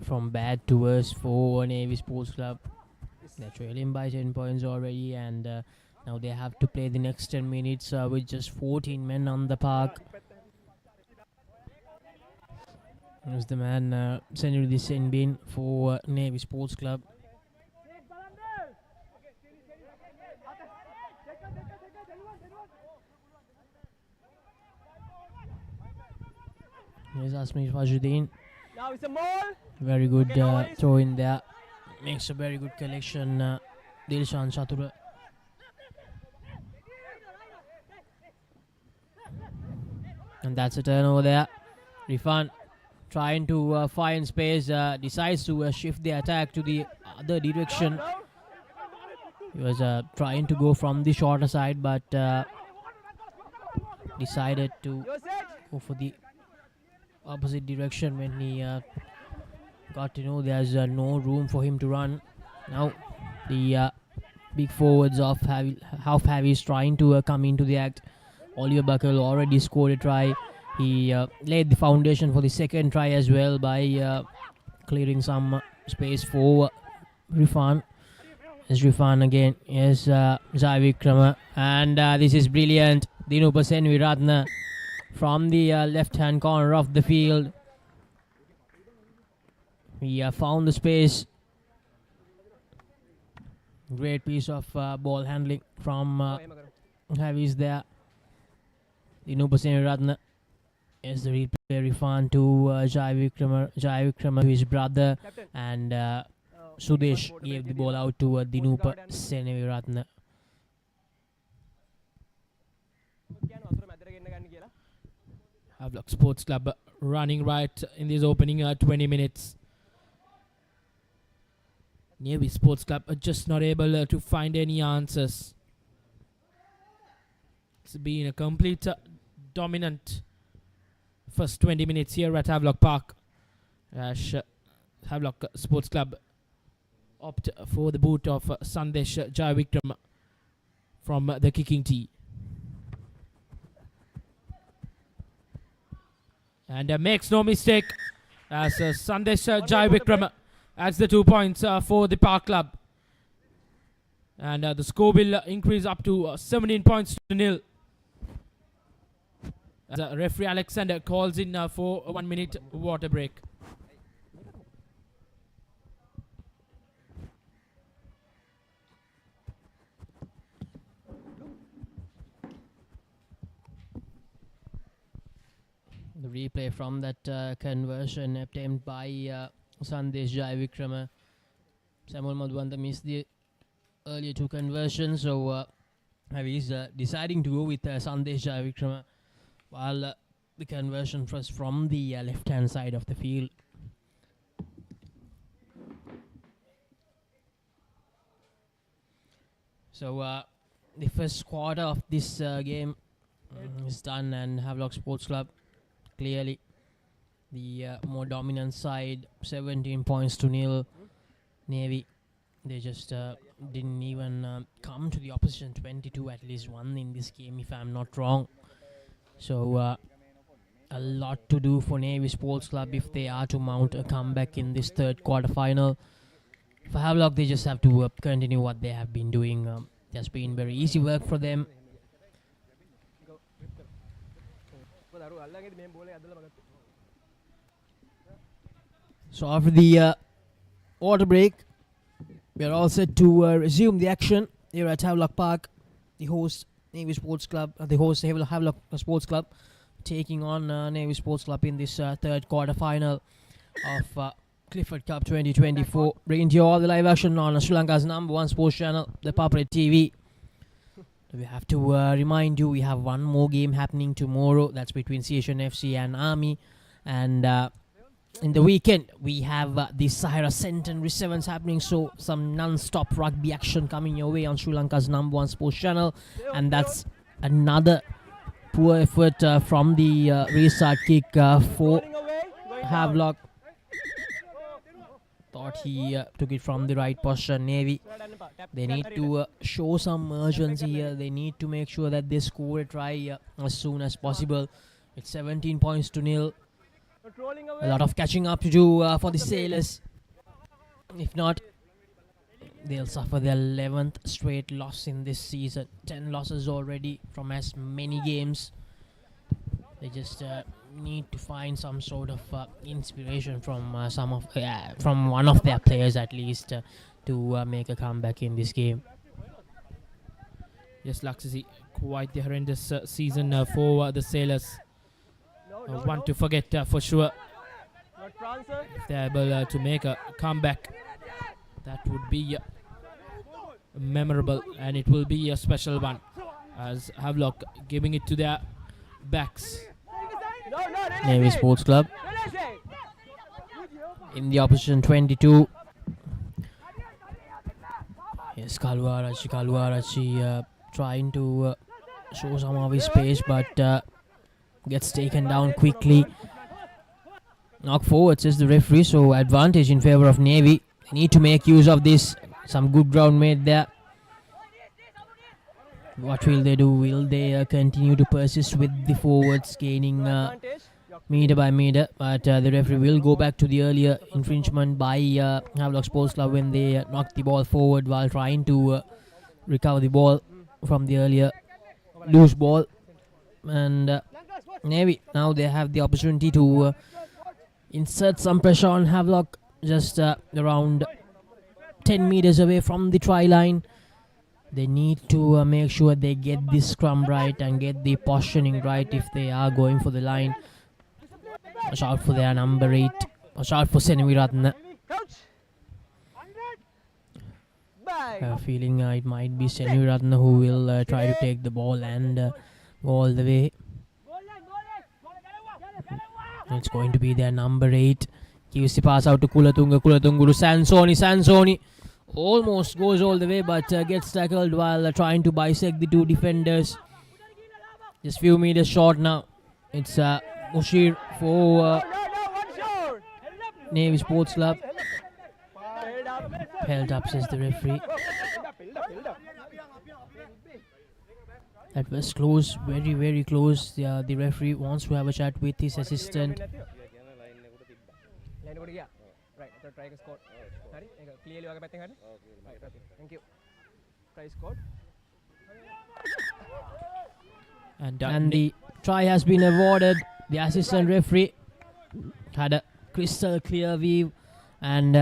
[SPEAKER 17] From bad to worse for Navy Sports Club. They're trailing by 10 points already, and now they have to play the next 10 minutes with just 14 men on the park. There's the man sending the sin bin for Navy Sports Club. Here's Asmir Fajuddin.
[SPEAKER 10] Now it's a ball.
[SPEAKER 17] Very good throw in there. Makes a very good collection. Dilshan Chatura And that's a turnover there. Rifan trying to find space, decides to shift the attack to the other direction. He was trying to go from the shorter side, but decided to go for the opposite direction when he got to know there's no room for him to run. Now the big forwards of Havi is trying to come into the act. Oliver Buckle already scored a try. He laid the foundation for the second try as well by clearing some space for Rifan. It's Rifan again. Yes, Jai Vikrama. And this is brilliant. Dinupa Senviratna from the left-hand corner of the field. He found the space. Great piece of ball handling from Havis there. Dinupa Senviratna. Yes, the replay Rifan to Jai Vikrama to his brother. And Sudesh gave the ball out to Dinupa Seneviratna.
[SPEAKER 1] Havelock Sports Club running right in this opening 20 minutes. Navy Sports Club are just not able to find any answers. It's been a complete dominant first 20 minutes here at Havelock Park. Havelock Sports Club opt for the boot of Sandesh Jai Vikram from the kicking tee. And makes no mistake as Sandesh Jai Vikram adds the 2 points for the Park Club. And the score will increase up to 17 points to nil. As referee Alexander calls in for a 1 minute water break.
[SPEAKER 17] The replay from that conversion attempt by Sandesh Jai Vikrama. Samuel Madhwanta missed the earlier two conversions, so he's deciding to go with Sandesh Jai Vikrama, while the conversion was from the left-hand side of the field. So the first quarter of this game is done, and Havelock Sports Club clearly the more dominant side. 17 points to nil. Navy, they just didn't even come to the opposition. 22 at least won in this game, if I'm not wrong. So a lot to do for Navy Sports Club if they are to mount a comeback in this third quarter final. For Havelock, they just have to continue what they have been doing. It has been very easy work for them. So after the water break, we are all set to resume the action here at Havelock Park. The host Navy Sports Club, the host Havelock Sports Club, taking on Navy Sports Club in this third quarter final of Clifford Cup 2024. Bringing to you all the live action on Sri Lanka's #1 sports channel, ThePapare TV. We have to remind you, we have one more game happening tomorrow. That's between CHN FC and Army. And in the weekend, we have the Sahara Centenary Sevens happening. So some non-stop rugby action coming your way on Sri Lanka's #1 sports channel. And that's another poor effort from the restart kick for Havelock. Thought he took it from the right position. Navy, they need to show some urgency here. They need to make sure that they score a try as soon as possible. It's 17 points to nil. A lot of catching up to do for the Sailors. If not, they'll suffer their 11th straight loss in this season. 10 losses already from as many games. They just need to find some sort of inspiration from from one of their players at least to make a comeback in this game.
[SPEAKER 1] Yes, Laxisi, quite the horrendous season for the Sailors. One to forget for sure. If they're able to make a comeback, that would be memorable, and it will be a special one, as Havelock giving it to their backs.
[SPEAKER 17] Navy Sports Club. In the opposition 22. Yes, Kalwarachi trying to show some of his pace, but gets taken down quickly. Knock forward, says the referee, so advantage in favor of Navy. They need to make use of this. Some good ground made there. What will they do? Will they continue to persist with the forwards gaining meter by meter? But the referee will go back to the earlier infringement by Havelock Sports Club when they knocked the ball forward while trying to recover the ball from the earlier loose ball. And Navy, now they have the opportunity to insert some pressure on Havelock just around 10 meters away from the try line. They need to make sure they get this scrum right and get the positioning right if they are going for the line. Watch out for their number 8. Watch out for Seneviratna. I have a feeling it might be Seneviratna who will try to take the ball and go all the way. It's going to be their number 8. Gives the pass out to Kulatunga to Sansoni. Almost goes all the way, but gets tackled while trying to bisect the two defenders. Just few meters short now. It's Mushir for Navy Sports Club. Held up, says the referee. That was close, very, very close. The referee wants to have a chat with his assistant. And the try has been awarded. The assistant referee had a crystal clear view, and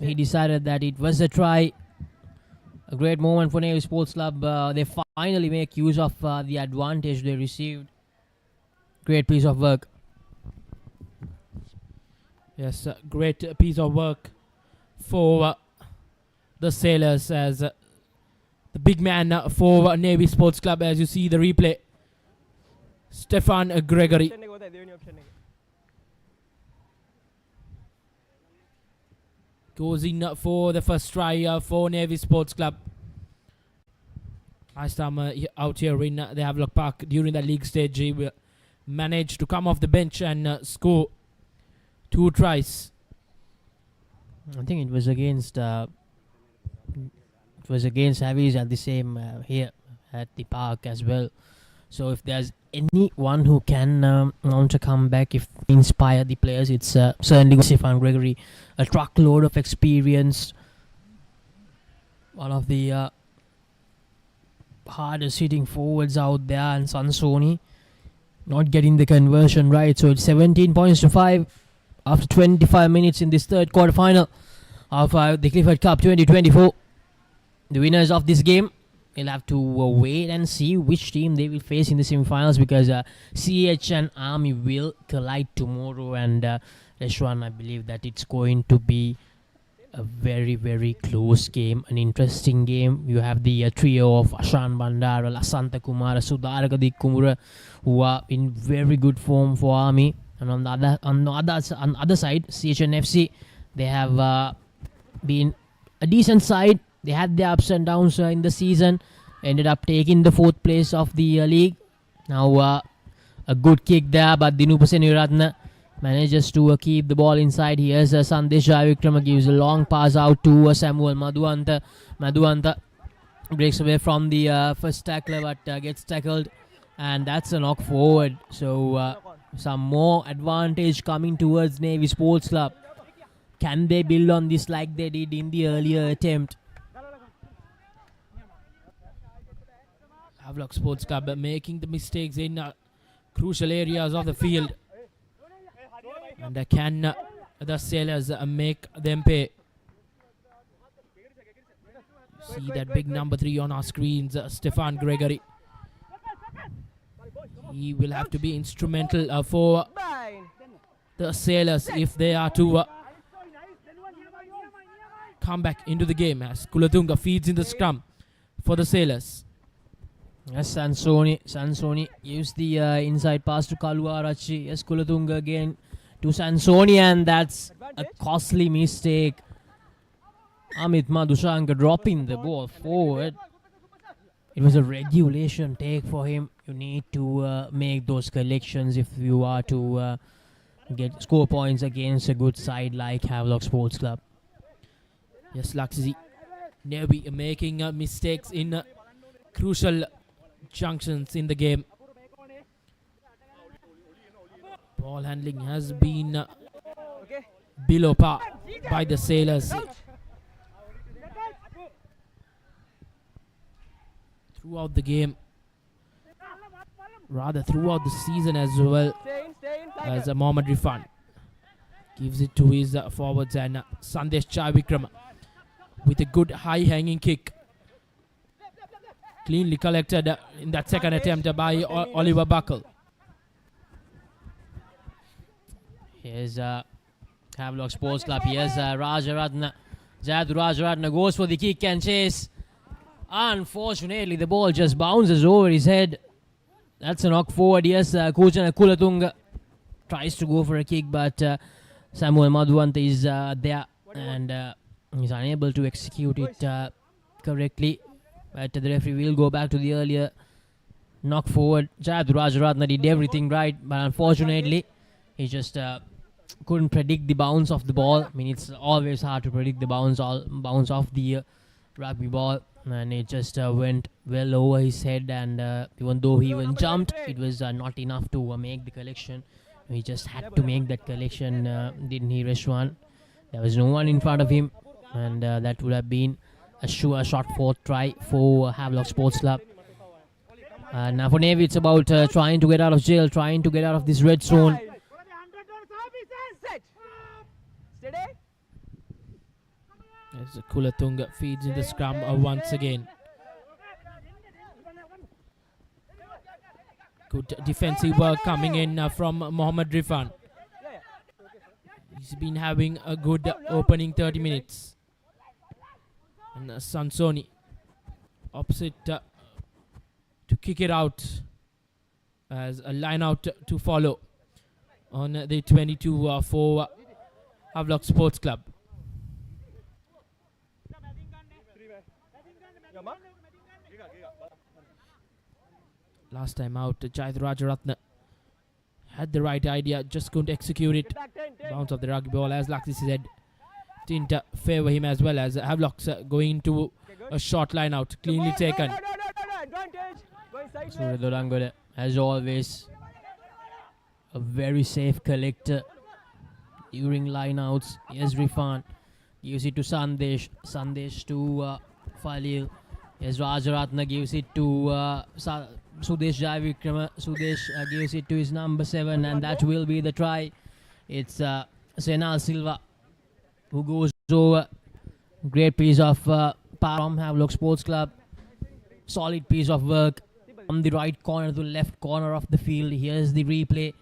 [SPEAKER 17] he decided that it was a try. A great moment for Navy Sports Club. They finally make use of the advantage they received. Great piece of work.
[SPEAKER 1] Yes, great piece of work for the Sailors as the big man for Navy Sports Club, as you see the replay. Stefan Gregory. Goes in for the first try for Navy Sports Club. Last time out here in the Havelock Park during the league stage, he managed to come off the bench and score 2 tries.
[SPEAKER 17] I think it was against Havies at the same here at the park as well. So if there's anyone who can mount a comeback, if inspire the players, it's certainly Stefan Gregory. A truckload of experience. One of the hardest hitting forwards out there, and Sansoni not getting the conversion right. So it's 17 points to 5 after 25 minutes in this third quarter final of the Clifford Cup 2024. The winners of this game will have to wait and see which team they will face in the semi-finals, because CH and Army will collide tomorrow, and Reshwan, I believe that it's going to be a very, very close game, an interesting game. You have the trio of Ashan Bandara, Lasanta Kumara, Sudaraka Kumura, who are in very good form for Army. And on the other side, CH and FC, they have been a decent side. They had their ups and downs in the season. Ended up taking the 4th place of the league. Now a good kick there, but Dinupa Seneviratna manages to keep the ball inside. Here's Sandesh Jayavikrama, gives a long pass out to Samuel Madhuanta. Madhuanta breaks away from the first tackler, but gets tackled, and that's a knock forward. So some more advantage coming towards Navy Sports Club. Can they build on this like they did in the earlier attempt?
[SPEAKER 1] Havelock Sports Club making the mistakes in crucial areas of the field. And can the Sailors make them pay? See that big number 3 on our screens, Stefan Gregory. He will have to be instrumental for the Sailors if they are to come back into the game, as Kulatunga feeds in the scrum for the Sailors.
[SPEAKER 17] Yes, Sansoni used the inside pass to Kaluarachi. Yes, Kulatunga again to Sansoni, and that's a costly mistake. Amit Madushanka dropping the ball forward. It was a regulation take for him. You need to make those collections if you are to get score points against a good side like Havelock Sports Club.
[SPEAKER 1] Yes, Laxi. Navy making mistakes in crucial junctions in the game. Ball handling has been below par by the Sailors throughout the game, rather throughout the season as well, as Mohammad Rifan gives it to his forwards, and Sandesh Chavikram with a good high hanging kick, cleanly collected in that second attempt by Oliver Buckle.
[SPEAKER 17] Here's Havelock Sports Club. Here's Rajaratna. Jadu Rajaratna goes for the kick and chase. Unfortunately, the ball just bounces over his head. That's a knock forward. Yes, Kujana Kulatunga tries to go for a kick, but Samuel Madhuwant is there and he's unable to execute it correctly. But the referee will go back to the earlier knock forward. Jadu Rajaratna did everything right, but unfortunately, he just couldn't predict the bounce of the ball. I mean, it's always hard to predict the bounce of the rugby ball, and it just went well over his head, and even though he even jumped, it was not enough to make the collection. He just had to make that collection, didn't he, Reshwan? There was no one in front of him, and that would have been a sure shot for try for Havelock Sports Club. Now for Navy, it's about trying to get out of jail, trying to get out of this red zone.
[SPEAKER 1] As Kulatunga feeds in the scrum once again. Good defensive work coming in from Mohammad Rifan. He's been having a good opening 30 minutes. And Sansoni opposite to kick it out as a line out to follow on the 22 for Havelock Sports Club. Last time out, Jayad Rajaratna had the right idea, just couldn't execute it. Bounce of the rugby ball, as Laxi said, didn't favour him, as well as Havelock's going to a short line out, cleanly taken.
[SPEAKER 17] Suridorangode, as always, a very safe collector during line outs. Yes, Rifan gives it to Sandesh. Sandesh to Falil. Yes, Rajaratna gives it to Sudesh Javikrama. Sudesh gives it to his number 7, and that will be the try. It's Senal Silva who goes over. Great piece of power from Havelock Sports Club. Solid piece of work from the right corner to the left corner of the field. Here's the replay.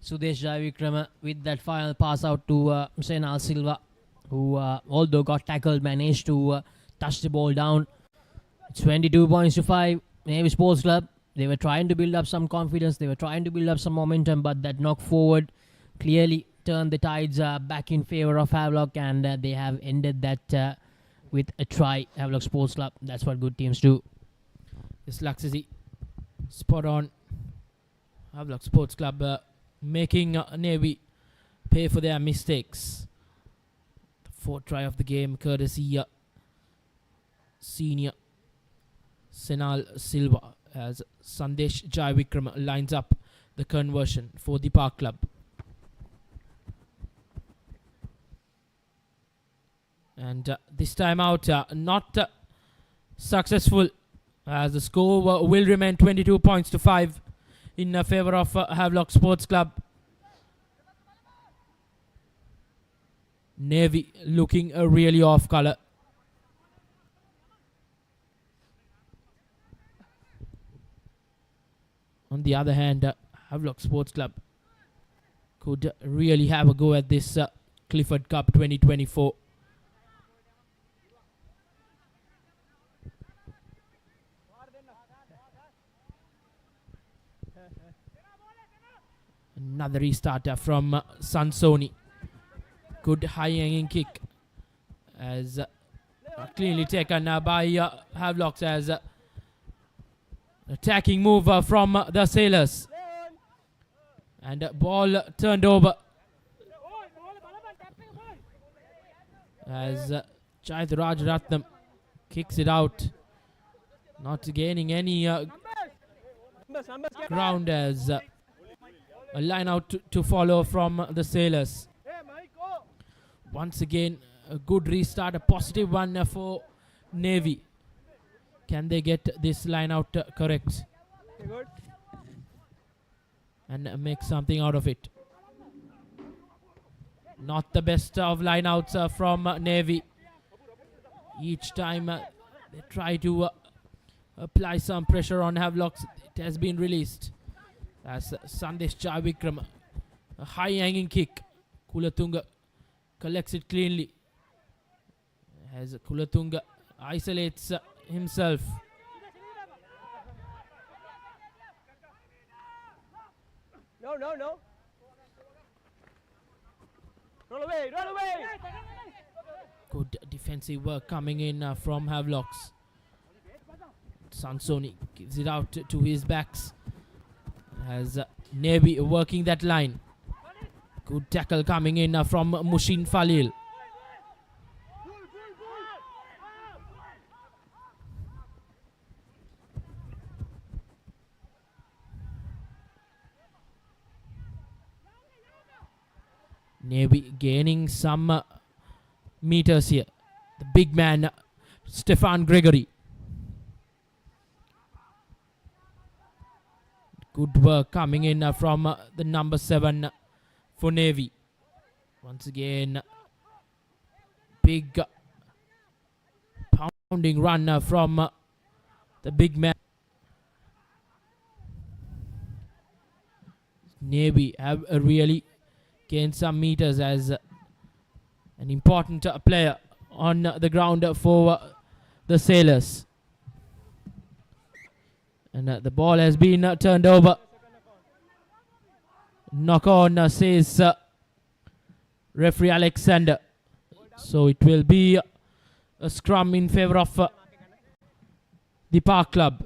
[SPEAKER 17] Sudesh Javikrama with that final pass out to Senal Silva, who although got tackled, managed to touch the ball down. It's 22 points to 5. Navy Sports Club, they were trying to build up some confidence, they were trying to build up some momentum, but that knock forward clearly turned the tides back in favour of Havelock, and they have ended that with a try. Havelock Sports Club, that's what good teams do.
[SPEAKER 1] This Laxisi, spot on. Havelock Sports Club making Navy pay for their mistakes. The fourth try of the game, courtesy senior Senal Silva, as Sandesh Jaivikram lines up the conversion for the Park Club. And this time out, not successful, as the score will remain 22 points to 5 in favour of Havelock Sports Club. Navy looking really off colour. On the other hand, Havelock Sports Club could really have a go at this Clifford Cup 2024. Another restarter from Sansoni. Good high-hanging kick as cleanly taken by Havelock as attacking move from the Sailors. And ball turned over as Chaithraj Ratnam kicks it out. Not gaining any ground as a line out to follow from the Sailors. Once again, a good restart, a positive one for Navy. Can they get this line out correct and make something out of it? Not the best of line outs from Navy. Each time they try to apply some pressure on Havelock, it has been released. As Sandesh Chavikram, a high hanging kick. Kulatunga collects it cleanly as Kulatunga isolates himself.
[SPEAKER 10] No. Roll away.
[SPEAKER 1] Good defensive work coming in from Havelocks. Sansoni gives it out to his backs as Navy working that line. Good tackle coming in from Mushin Falil. Navy gaining some meters here. The big man, Stefan Gregory. Good work coming in from the number 7 for Navy. Once again, big pounding run from the big man. Navy have really gained some meters as an important player on the ground for the Sailors. And the ball has been turned over. Knock on, says referee Alexander. So it will be a scrum in favor of the Park Club.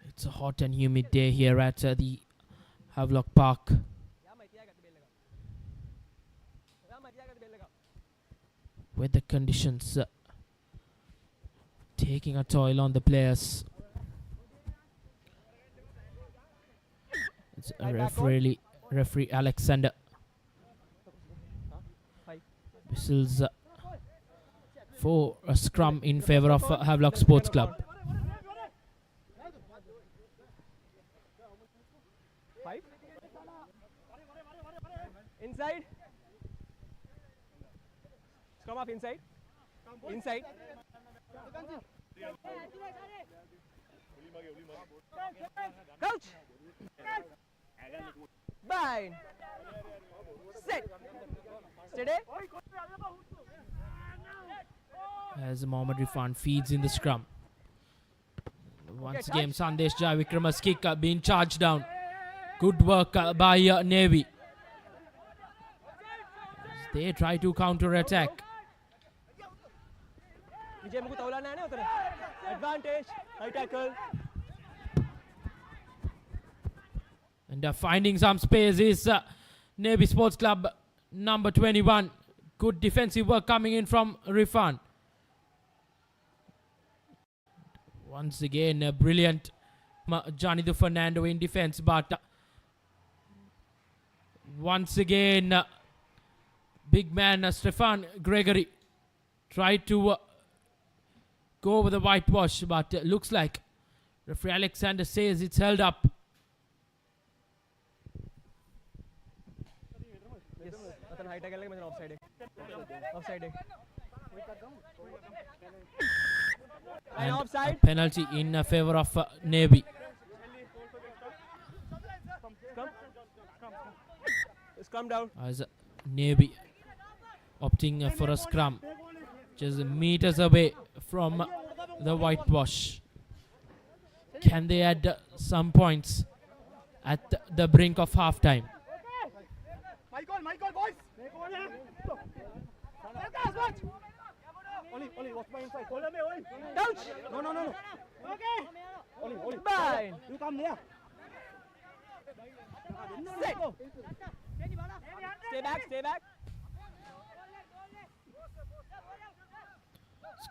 [SPEAKER 1] It's a hot and humid day here at the Havelock Park. Weather conditions taking a toll on the players. It's a referee Alexander whistles for a scrum in favor of Havelock Sports Club.
[SPEAKER 10] Inside. Scrum off inside. Inside. Coach. Bind. Sit. Steady.
[SPEAKER 1] As Mohammad Rifan feeds in the scrum. Once again, Sandesh Javikrama's kick being charged down. Good work by Navy. They try to counter-attack.
[SPEAKER 10] Advantage. High tackle.
[SPEAKER 1] And finding some space is Navy Sports Club number 21. Good defensive work coming in from Rifan. Once again, a brilliant Janidu Fernando in defense, but once again, big man Stefan Gregory tried to go over the whitewash, but looks like referee Alexander says it's held up. And a penalty in favor of Navy.
[SPEAKER 10] Scrum down.
[SPEAKER 1] As Navy opting for a scrum, just meters away from the whitewash. Can they add some points at the brink of halftime?
[SPEAKER 10] My goal, boys. Oli, watch my inside. Coach. No. Okay. Oli. Bye. You come here. Sit. Stay back.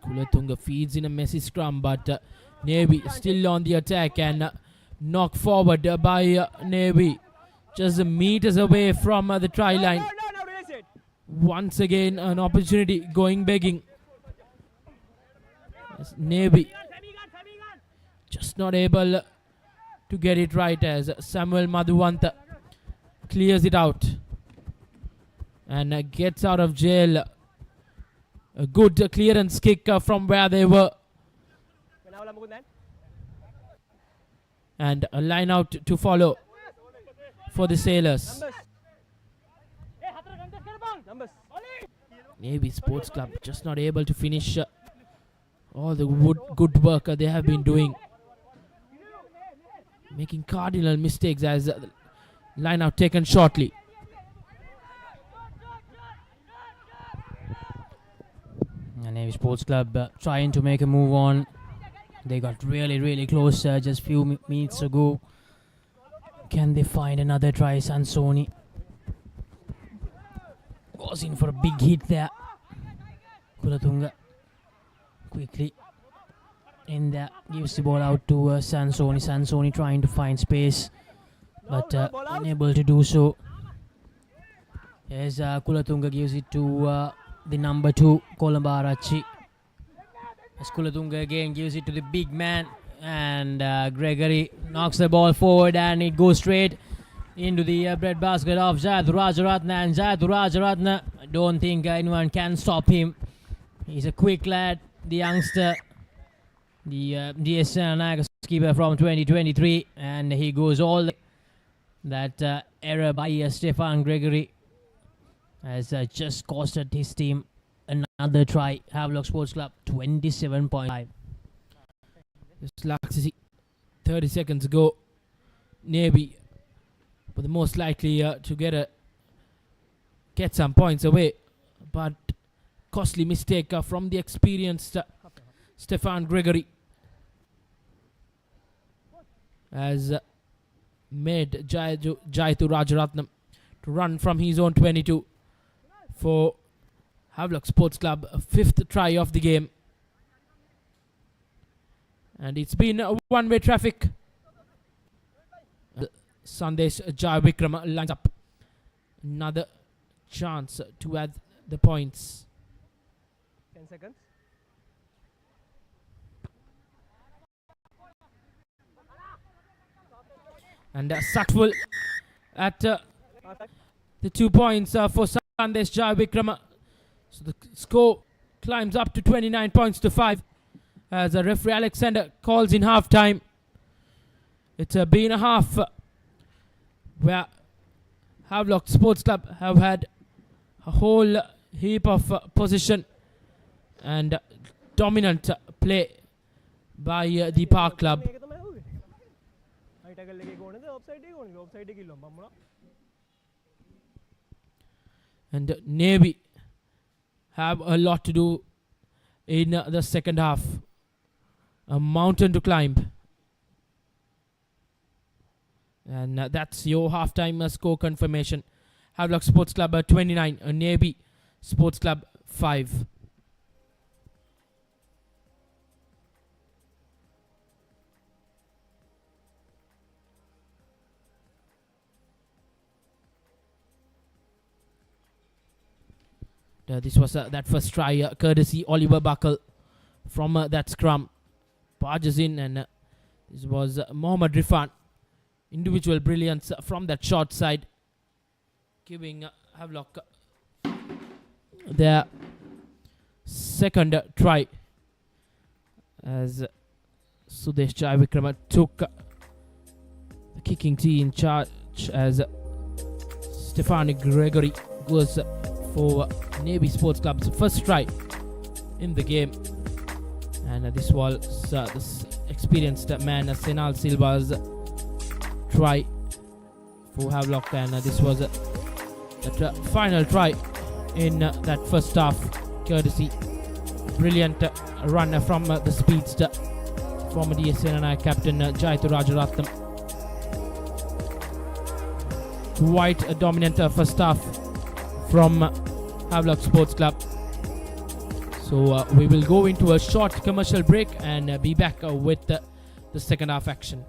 [SPEAKER 1] Kulatunga feeds in a messy scrum, but Navy still on the attack and knocked forward by Navy. Just meters away from the try line. Once again, an opportunity going begging. Navy just not able to get it right as Samuel Madhuwanta clears it out and gets out of jail. A good clearance kick from where they were. And a line out to follow for the Sailors. Navy Sports Club just not able to finish all the good work they have been doing. Making cardinal mistakes as line out taken shortly.
[SPEAKER 17] Navy Sports Club trying to make a move on. They got really close just few minutes ago. Can they find another try? Sansoni goes in for a big hit there. Kulatunga quickly in there, gives the ball out to Sansoni. Sansoni trying to find space, but unable to do so. As Kulatunga gives it to the number 2, Colombo. As Kulatunga again gives it to the big man, and Gregory knocks the ball forward and it goes straight into the breadbasket of Jayathu Rajaratna. And Jayathu Rajaratna, I don't think anyone can stop him. He's a quick lad, the youngster, the DSN Nagas keeper from 2023, and he goes all that error by Stefan Gregory has just costed his team another try. Havelock Sports Club 27.5.
[SPEAKER 1] Just like to see 30 seconds ago, Navy were the most likely to get some points away, but costly mistake from the experienced Stefan Gregory has made Jayathu Rajaratnam to run from his own 22 for Havelock Sports Club, 5th try of the game. And it's been a one-way traffic. Sandesh Jai Vikram lines up another chance to add the points.
[SPEAKER 10] 10 seconds.
[SPEAKER 1] And successful at the 2 points for Sandesh Jai Vikram. So the score climbs up to 29 points to 5 as referee Alexander calls in half time. It's been a half where Havelock Sports Club have had a whole heap of possession and dominant play by the Park Club. And Navy have a lot to do in the second half. A mountain to climb. And that's your halftime score confirmation. Havelock Sports Club 29, Navy Sports Club 5. This was that first try, courtesy Oliver Buckle from that scrum. Barges in, and this was Mohammad Rifan. Individual brilliance from that short side, giving Havelock their second try as Sudesh Jai Vikrama took the kicking tee in charge as Stefan Gregory goes for Navy Sports Club's first try in the game. And this was this experienced man Senal Silva's try for Havelock, and this was the final try in that first half, courtesy brilliant run from the speedster former DSNI captain Jayathu Rajaratnam. Quite a dominant first half from Havelock Sports Club. So we will go into a short commercial break and be back with the second half action.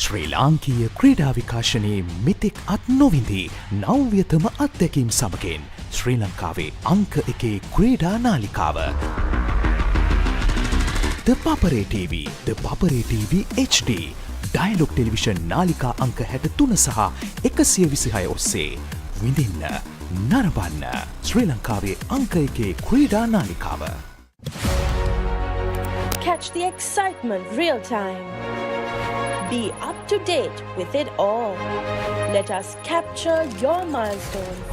[SPEAKER 2] ශ්‍රී ලාංකීය ක්‍රීඩා විකාශනයේ මෙතෙක් අත් නොවිඳී නව්‍යතම අත්දැකීම් සමගින් ශ්‍රී ලංකාවේ අංක එකේ ක්‍රීඩා නාලිකාව ThePapare TV, ThePapare TV HD, Dialog television නාලිකා අංක 63 සහ 126 ඔස්සේ විඳින්න නරඹන්න ශ්‍රී ලංකාවේ අංක එකේ ක්‍රීඩා නාලිකාව.
[SPEAKER 3] Catch the excitement real time. Be up to date with it all. Let us capture your milestones.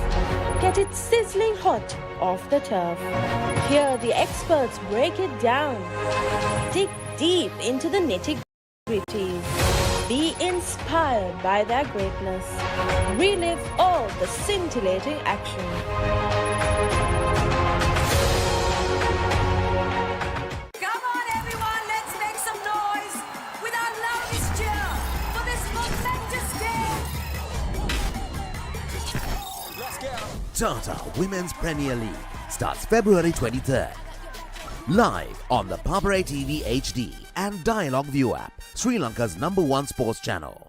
[SPEAKER 3] Get it sizzling hot off the turf. Hear the experts break it down. Dig deep into the nitty-gritties. Be inspired by their greatness. Relive all the scintillating action.
[SPEAKER 4] Come on, everyone, let's make some noise with our loudest cheer for this momentous day.
[SPEAKER 6] Let's go. Tata Women's Premier League starts February 23rd. Live on the Papare TV HD and Dialog ViU app, Sri Lanka's #1 sports channel.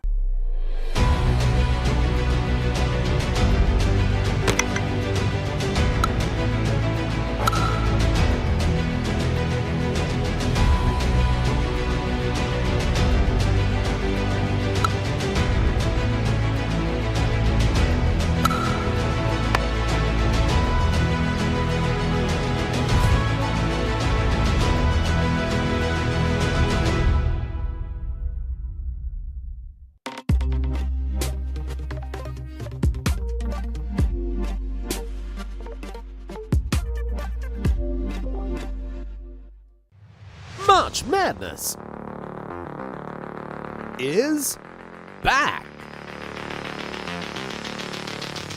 [SPEAKER 6] March Madness is back.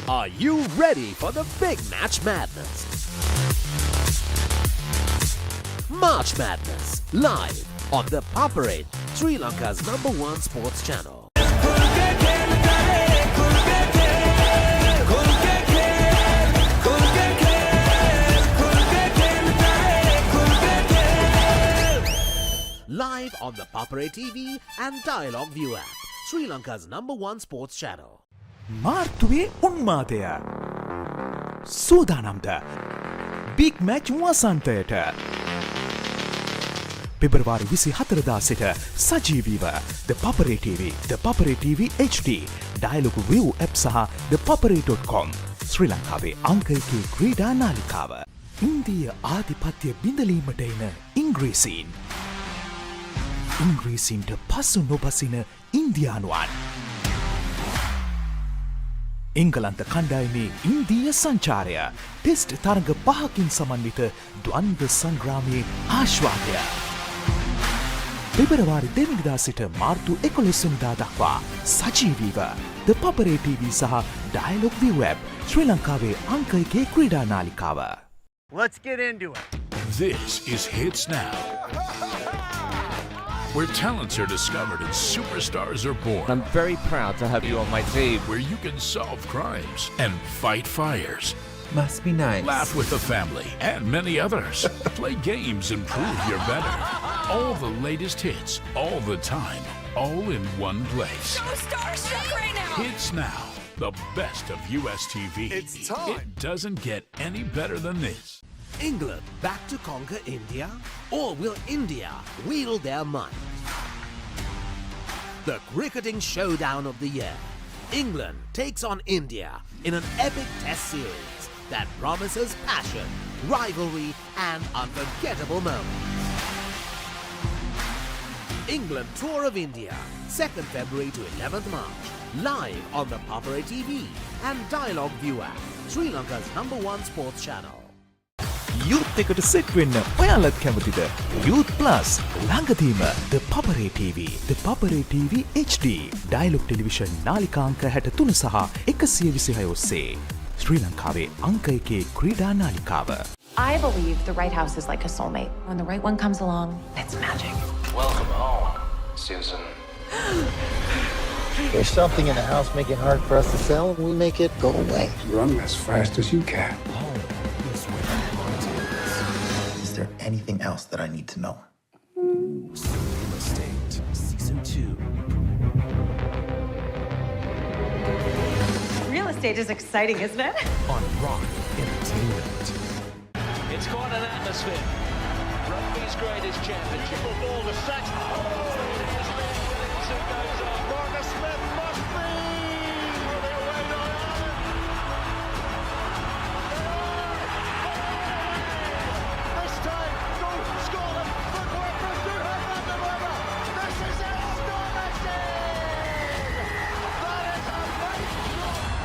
[SPEAKER 6] Are you ready for the big Match Madness? March Madness live on the Papare, Sri Lanka's #1 sports channel. Live on the Papare TV and Dialog ViU app, Sri Lanka's #1 sports channel.
[SPEAKER 2] මාර්තුවේ උන්මාදය සූදානම්ද big match වසන්තයට පෙබරවාරි 24 සිට සජීවීව ThePapare TV, ThePapare TV HD, Dialog ViU app සහ thepapare.com ශ්‍රී ලංකාවේ අංක එකේ ක්‍රීඩා නාලිකාව. ඉන්දිය ආධිපත්‍ය බිඳලීමට එන ඉංග්‍රීසීන්ට පසු නොබසින ඉන්දියානුවන්. එංගලන්ත කණ්ඩායමේ ඉන්දීය සංචාරය ටෙස්ට් තරග 5කින් සමන්විත ද්වන්ද සංග්‍රාමයේ ආශ්වාදය. පෙබරවාරි 2 වෙනිදා සිට මාර්තු 11 වෙනිදා දක්වා සජීවීව ThePapare TV සහ Dialog ViU app ශ්‍රී ලංකාවේ අංක එකේ ක්‍රීඩා නාලිකාව.
[SPEAKER 14] Let's get into it.
[SPEAKER 7] This is Hits Now, where talents are discovered and superstars are born.
[SPEAKER 8] I'm very proud to have you on my team.
[SPEAKER 7] Where you can solve crimes and fight fires.
[SPEAKER 8] Must be nice.
[SPEAKER 7] Laugh with the family and many others. Play games and prove you're better. All the latest hits, all the time, all in one place.
[SPEAKER 4] So starstruck right now.
[SPEAKER 7] Hits Now, the best of US TV.
[SPEAKER 10] It's time.
[SPEAKER 7] It doesn't get any better than this.
[SPEAKER 6] England back to conquer India? Or will India wield their might? The cricketing showdown of the year. England takes on India in an epic test series that promises passion, rivalry and unforgettable moments. England Tour of India, 2nd February to 11th March. Live on the Papare TV and Dialog ViU app, Sri Lanka's #1 sports channel.
[SPEAKER 2] Youth එකට set වෙන්න ඔයාලත් කැමතිද? Youth Plus ළඟදීම The Papare TV, The Papare TV HD, Dialog Television නාලිකා අංක 63 සහ 126 ඔස්සේ ශ්‍රී ලංකාවේ අංක 1 ක්‍රීඩා නාලිකාව.
[SPEAKER 9] I believe the right house is like a soulmate. When the right one comes along, it's magic.
[SPEAKER 14] Welcome home, Susan. There's something in the house making it hard for us to sell, and we make it go away.
[SPEAKER 11] Run as fast as you can.
[SPEAKER 16] Is there anything else that I need to know?
[SPEAKER 6] Real Estate Season 2.
[SPEAKER 4] Real estate is exciting, isn't it?
[SPEAKER 6] On Rock Entertainment.
[SPEAKER 10] It's quite an atmosphere. Rugby's greatest championship. The ball to set. Marcus Smith must be for the away goal. This time, go Scotland. Look where Bristol have that deliver. This is astonishing. That is a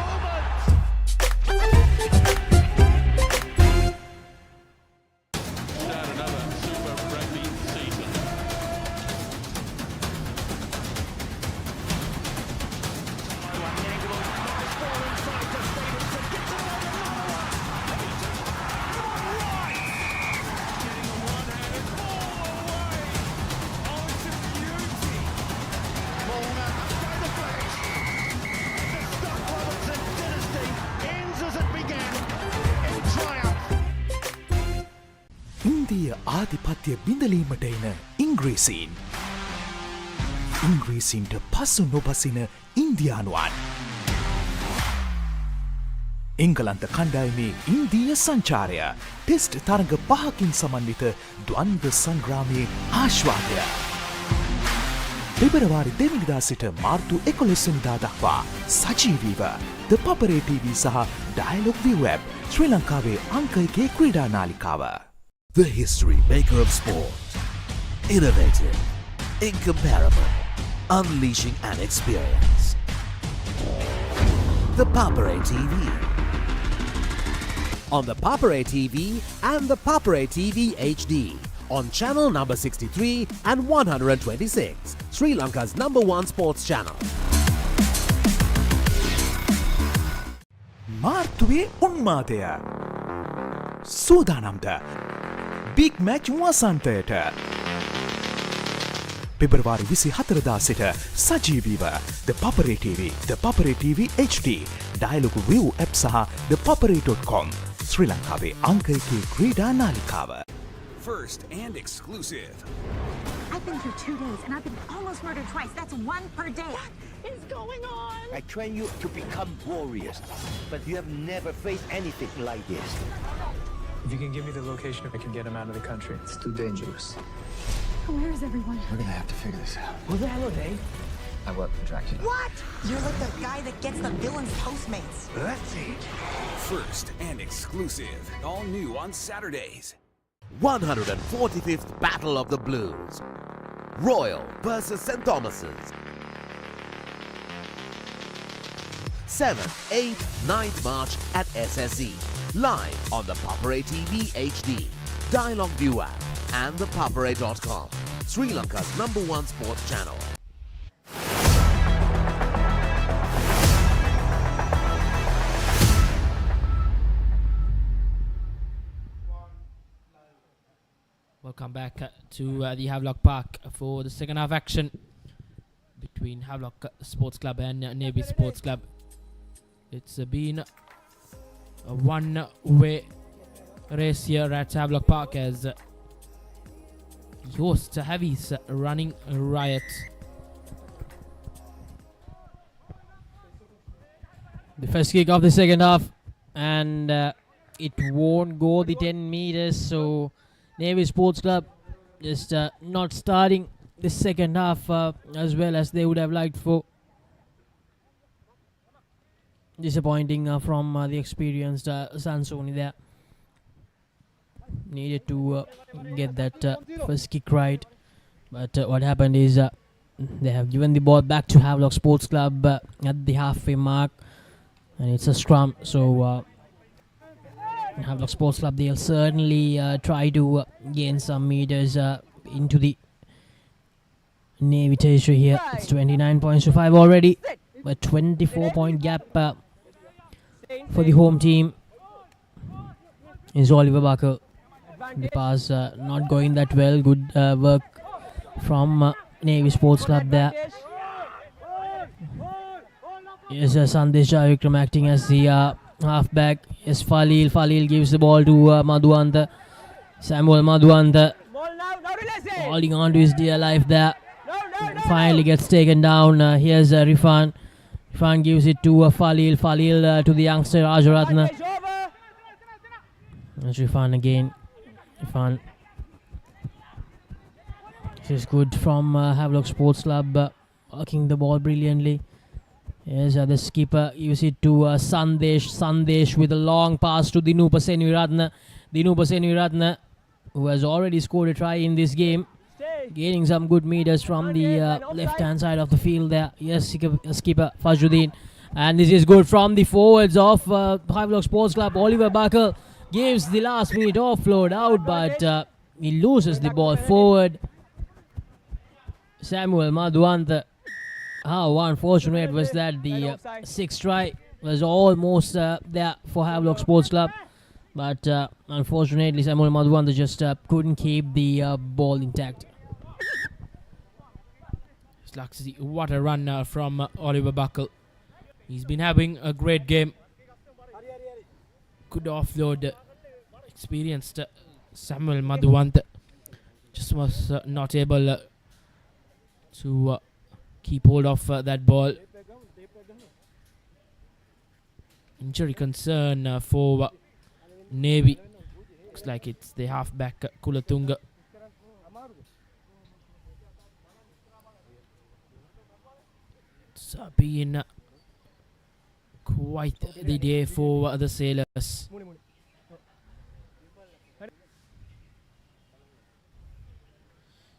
[SPEAKER 10] moment. Another super rugby season.
[SPEAKER 2] ඉන්දිය ආධිපත්‍ය බිඳලීමට එන ඉංග්‍රීසීන්. ඉංග්‍රීසීන්ට පසු නොබසින ඉන්දියානුවන්. එංගලන්ත කණ්ඩායමේ ඉන්දීය සංචාරය test තරග 5කින් සමන්විත ද්වන්ද්ව සංග්‍රාමයේ ආශ්වාදය. පෙබරවාරි 2 වෙනිදා සිට මාර්තු 11 වෙනිදා දක්වා සජීවීව The Papare TV සහ Dialog ViU app ශ්‍රී ලංකාවේ අංක 1 ක්‍රීඩා නාලිකාව.
[SPEAKER 6] The history maker of sport. Innovative, incomparable, unleashing an experience. The Papare TV. On the Papare TV and the Papare TV HD. On channel number 63 and 126. Sri Lanka's #1 sports channel.
[SPEAKER 2] මාර්තුවේ උන්මාදය. සූදානම්ද big match වසන්තයට. පෙබරවාරි 24 සිට සජීවීව The Papare TV, The Papare TV HD, Dialog ViU app සහ thepapare.com ශ්‍රී ලංකාවේ අංක 1 ක්‍රීඩා නාලිකාව.
[SPEAKER 11] First and exclusive.
[SPEAKER 12] I've been through 2 days and I've been almost murdered twice. That's 1 per day.
[SPEAKER 13] What is going on? I train you to become warriors, but you have never faced anything like this.
[SPEAKER 15] If you can give me the location, I can get him out of the country. It's too dangerous.
[SPEAKER 12] Where is everyone?
[SPEAKER 16] We're gonna have to figure this out.
[SPEAKER 13] Who the hell are they?
[SPEAKER 16] I work for Dracula.
[SPEAKER 13] What? You're like the guy that gets the villain's Postmates.
[SPEAKER 11] Let's see. First and exclusive. All new on Saturdays.
[SPEAKER 6] 145th Battle of the Blues. Royal versus St. Thomas's. 7th, 8th, 9th March at SSE. Live on the Papare TV HD, Dialog ViU app and thepapare.com. Sri Lanka's #1 sports channel.
[SPEAKER 1] Welcome back to the Havelock Park for the second half action between Havelock Sports Club and Navy Sports Club. It's been a one-way race here at Havelock Park as the host Heavies running riot.
[SPEAKER 17] The first kick of the second half, and it won't go the 10 meters, so Navy Sports Club just not starting the second half as well as they would have liked for. Disappointing from the experienced Sansoni there. Needed to get that first kick right But what happened is they have given the ball back to Havelock Sports Club at the halfway mark, and it's a scrum. So Havelock Sports Club, they'll certainly try to gain some meters into the Navy territory here. It's 29 points to 5 already, a 24-point gap for the home team. Is Oliver Barker. The pass not going that well. Good work from Navy Sports Club there. Yes, Sandesh Vikram acting as the halfback. Yes, Falil gives the ball to Madhuanta. Samuel Madhuanta holding on to his dear life there. Finally gets taken down. Here's Rifan. Rifan gives it to Falil. Falil to the youngster Rajaratna. That's Rifan again. Rifan. This is good from Havelock Sports Club. Working the ball brilliantly. Here's the skipper. Gives it to Sandesh. Sandesh with a long pass to Dinupa Senviratna. Dinupa Senviratna, who has already scored a try in this game. Gaining some good meters from the left-hand side of the field there. Yes, skipper Fajruddin. And this is good from the forwards of Havelock Sports Club. Oliver Barker gives the last minute offload out, but he loses the ball forward. Samuel Madhuanta. How unfortunate was that? The sixth try was almost there for Havelock Sports Club. But unfortunately, Samuel Madhuanta just couldn't keep the ball intact.
[SPEAKER 1] What a run from Oliver Buckle. He's been having a great game. Good offload. Experienced Samuel Madhuanta just was not able to keep hold of that ball. Injury concern for Navy. Looks like it's the halfback Kulatunga. It's been quite the day for the Sailors.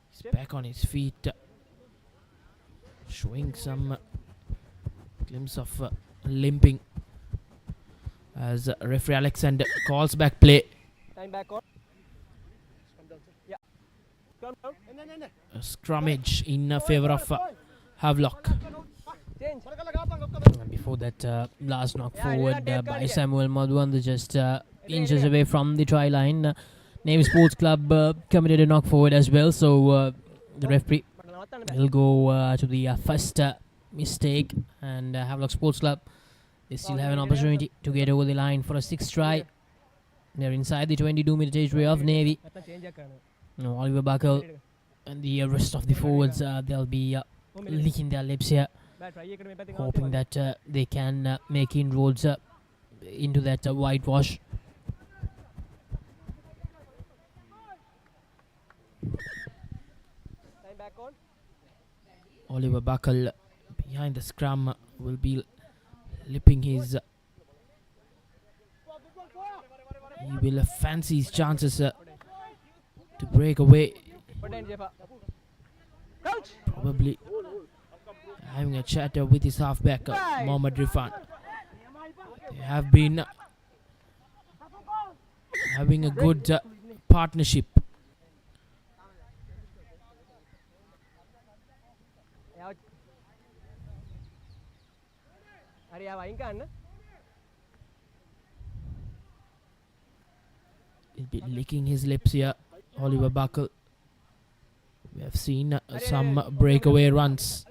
[SPEAKER 1] He's back on his feet, showing some glimpse of limping as referee Alexander calls back play. A scrummage in favor of Havelock.
[SPEAKER 17] And before that last knock forward by Samuel Madhuanta, just inches away from the try line. Navy Sports Club committed a knock forward as well, so the referee will go to the first mistake, and Havelock Sports Club, they still have an opportunity to get over the line for a sixth try. They're inside the 22-minute territory of Navy. Oliver Buckle and the rest of the forwards, they'll be licking their lips here, hoping that they can make inroads into that whitewash.
[SPEAKER 1] Oliver Buckle behind the scrum will be lipping his. He will fancy his chances to break away. Probably having a chat with his halfback, Mohammad Rifan. They have been having a good partnership. He'll be licking his lips here, Oliver Buckle. We have seen some breakaway runs.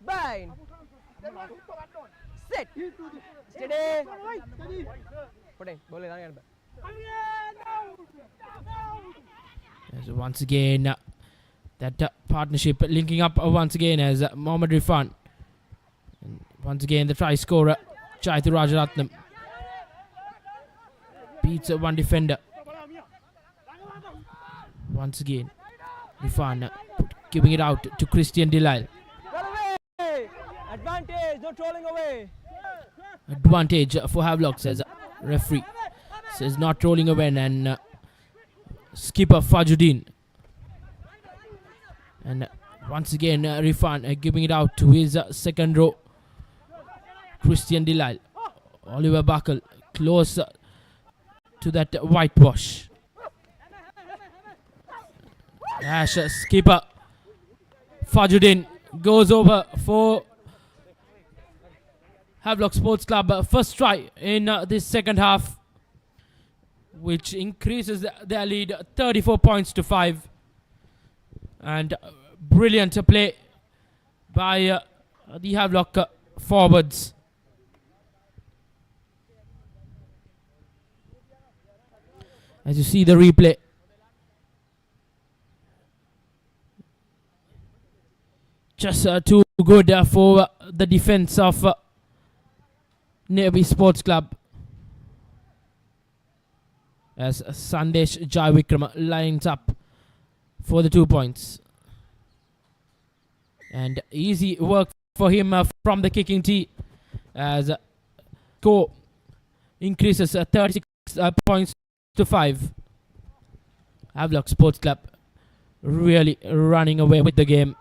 [SPEAKER 19] Bind. Set. Steady.
[SPEAKER 1] As once again, that partnership linking up once again as Mohammad Rifan. And once again, the try scorer, Chaithu Rajaratnam, beats one defender. Once again, Rifan giving it out to Christian Delisle.
[SPEAKER 19] Advantage, no trolling away.
[SPEAKER 1] Advantage for Havelock, says referee. Says not rolling away, and skipper Fajuddin. And once again Rifan giving it out to his second row, Christian Delisle. Oliver Buckle close to that whitewash. Ash skipper Fajuddin goes over for Havelock Sports Club. First try in this second half, which increases their lead 34 points to 5. And brilliant play by the Havelock forwards. As you see the replay, just too good for the defense of Navy Sports Club, as Sandesh Jaivikram lines up for the 2 points. And easy work for him from the kicking tee, as score increases 36 points to 5. Havelock Sports Club really running away with the game.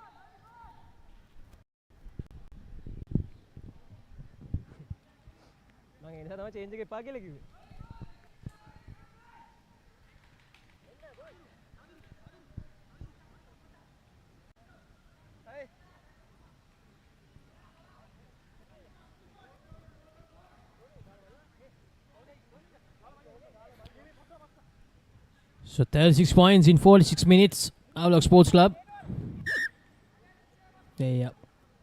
[SPEAKER 17] So 36 points in 46 minutes. Havelock Sports Club. They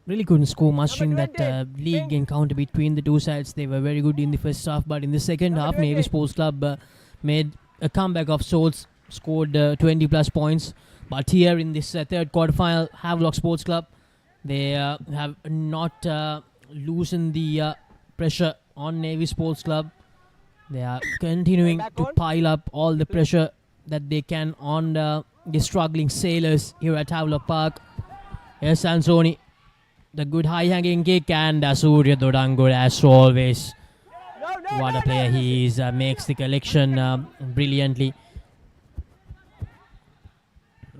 [SPEAKER 17] really couldn't score much in that league encounter between the two sides. They were very good in the first half, but in the second half, Navy Sports Club made a comeback of sorts, scored 20 plus points. But here in this third quarterfinal, Havelock Sports Club, they have not loosened the pressure on Navy Sports Club. They are continuing to pile up all the pressure that they can on the struggling sailors here at Havelock Park. Here's Sansoni, the good high-hanging kick, and Surya Dodangur as always. What a player he is, makes the collection brilliantly.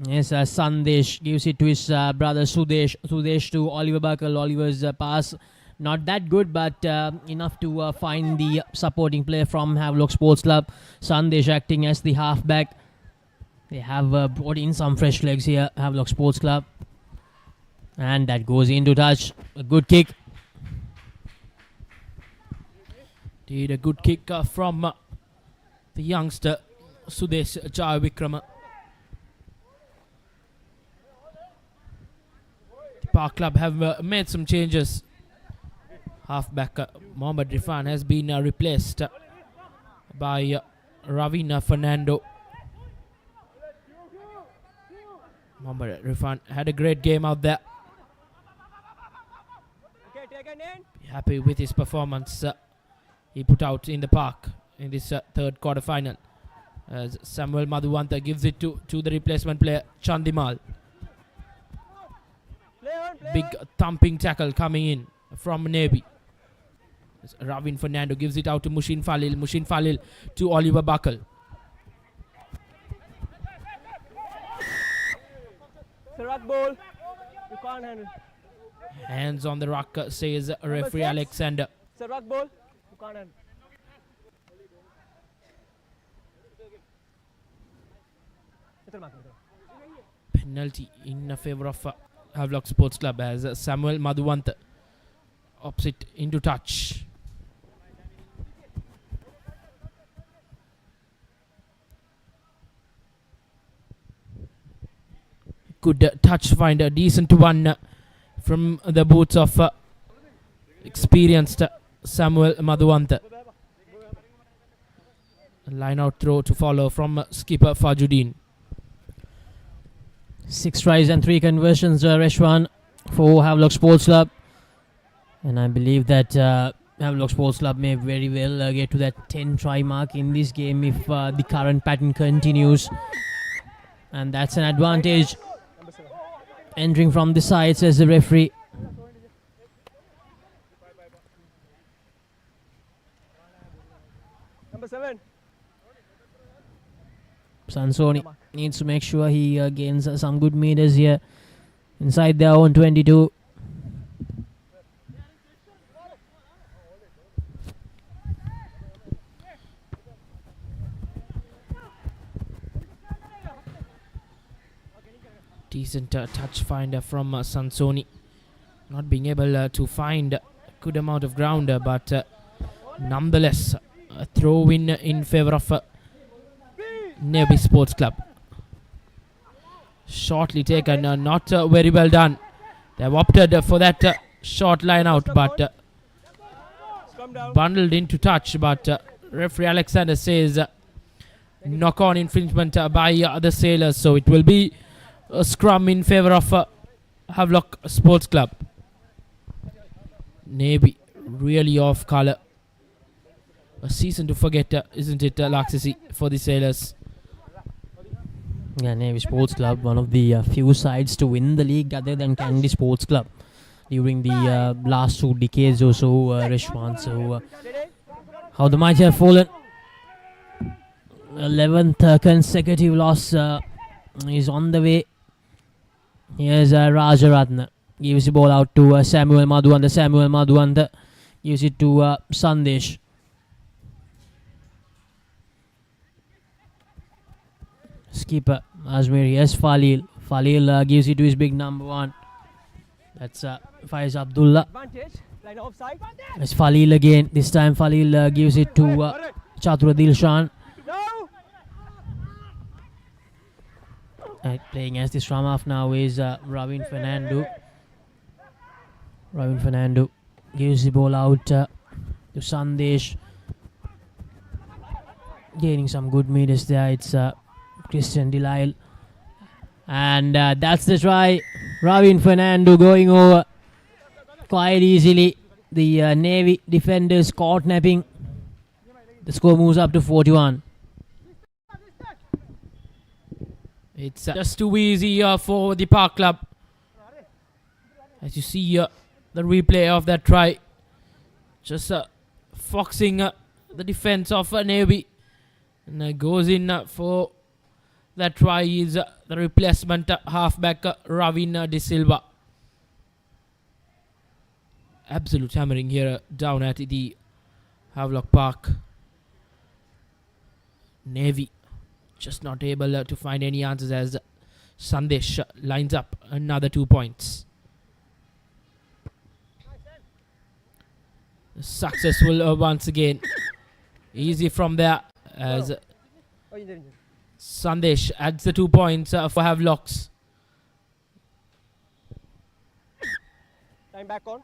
[SPEAKER 17] Yes, Sandesh gives it to his brother Sudesh. Sudesh to Oliver Buckle. Oliver's pass not that good, but enough to find the supporting player from Havelock Sports Club. Sandesh acting as the halfback. They have brought in some fresh legs here, Havelock Sports Club. And that goes into touch. A good kick.
[SPEAKER 1] Did a good kick from the youngster Sudesh Jaivikrama. The Park Club have made some changes. Halfback Mohammad Rifan has been replaced by Ravina Fernando. Mohammad Rifan had a great game out there. Happy with his performance he put out in the park in this third quarter final, as Samuel Madhuvanta gives it to the replacement player Chandimal. Big thumping tackle coming in from Navy. Ravin Fernando gives it out to Mushin Falil. Mushin Falil to Oliver Buckle.
[SPEAKER 19] It's a ruck ball. You can't handle.
[SPEAKER 1] Hands on the ruck, says referee Alexander.
[SPEAKER 19] It's a ruck ball. You can't handle.
[SPEAKER 1] Penalty in favor of Havelock Sports Club, as Samuel Madhuvanta opposite into touch. Good touch find, a decent one from the boots of experienced Samuel Madhuvanta. Line out throw to follow from skipper Fajuddin.
[SPEAKER 17] 6 tries and 3 conversions, Reshwan, for Havelock Sports Club. And I believe that Havelock Sports Club may very well get to that 10 try mark in this game if the current pattern continues. And that's an advantage. Entering from the side, says the referee.
[SPEAKER 19] Number 7.
[SPEAKER 17] Sansoni needs to make sure he gains some good meters here inside their own 22.
[SPEAKER 1] Decent touch finder from Sansoni. Not being able to find a good amount of ground, but nonetheless, a throw in favor of Navy Sports Club. Shortly taken, not very well done. They've opted for that short line out, but bundled into touch. But referee Alexander says knock on infringement by the Sailors, so it will be a scrum in favor of Havelock Sports Club. Navy really off colour. A season to forget, isn't it, Laksisi, for the Sailors?
[SPEAKER 17] Yeah, Navy Sports Club, one of the few sides to win the league other than Kennedy Sports Club during the last 2 decades or so, Rishwan. So, how the mighty have fallen. 11th consecutive loss is on the way. Here's Rajaratna. Gives the ball out to Samuel Madhuanda. Samuel Madhuanda gives it to Sandesh. Skipper Ajmer. Yes, Falil. Falil gives it to his big number 1. That's Faiz Abdullah. It's Falil again. This time Falil gives it to Chatura Dilshan. Playing as the scrum half now is Ravin Fernando. Ravin Fernando gives the ball out to Sandesh. Gaining some good meters there. It's Christian Delisle. And that's the try. Ravin Fernando going over quite easily. The Navy defenders caught napping. The score moves up to 41.
[SPEAKER 1] It's just too easy for the Park Club. As you see the replay of that try. Just foxing the defense of Navy. And goes in for that try is the replacement halfback Ravin De Silva. Absolute hammering here down at the Havelock Park. Navy just not able to find any answers as Sandesh lines up another 2 points. Successful once again. Easy from there as Sandesh adds the 2 points for Havelocks.
[SPEAKER 19] Time back on.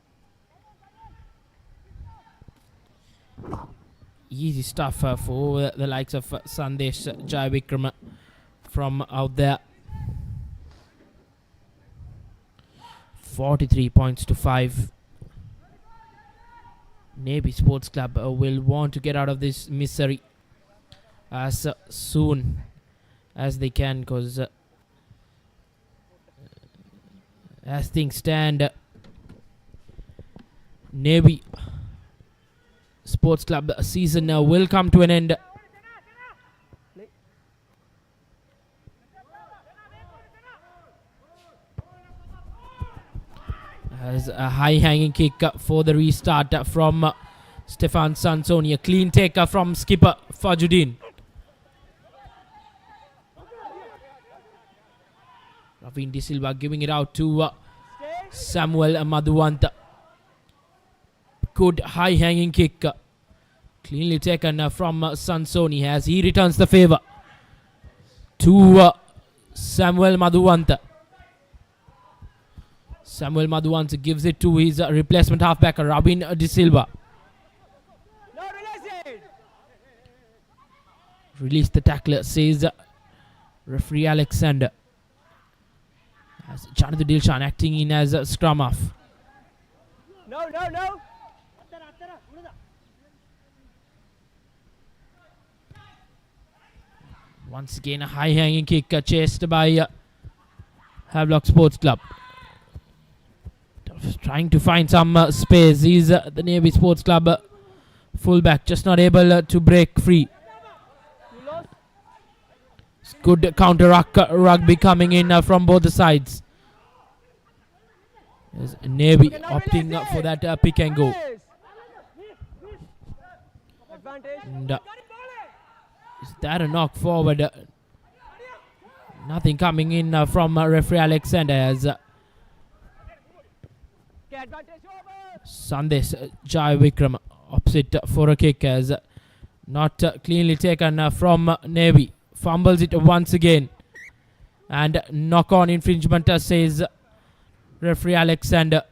[SPEAKER 1] Easy stuff for the likes of Sandesh Jayavickrama from out there. 43 points to 5. Navy Sports Club will want to get out of this misery as soon as they can, because as things stand, Navy Sports Club season will come to an end. As a high hanging kick for the restart from Stefan Sansoni. A clean take from skipper Fajuddin. Ravin De Silva giving it out to Samuel Madhuanta. Good high hanging kick. Cleanly taken from Sansoni as he returns the favour to Samuel Madhuanta. Samuel Madhuanta gives it to his replacement halfback Ravin De Silva. Release the tackler, says referee Alexander. As Jonathan Dilshan acting in as a scrum half.
[SPEAKER 19] No.
[SPEAKER 1] Once again, a high-hanging kick chased by Havelock Sports Club. Trying to find some space. He's the Navy Sports Club fullback, just not able to break free. Good counter rugby coming in from both the sides. There's Navy opting for that pick and go. And, is that a knock forward? Nothing coming in from referee Alexander as Sandesh Jai Vikram opposite for a kick as not cleanly taken from Navy. Fumbles it once again. And knock-on infringement says referee Alexander.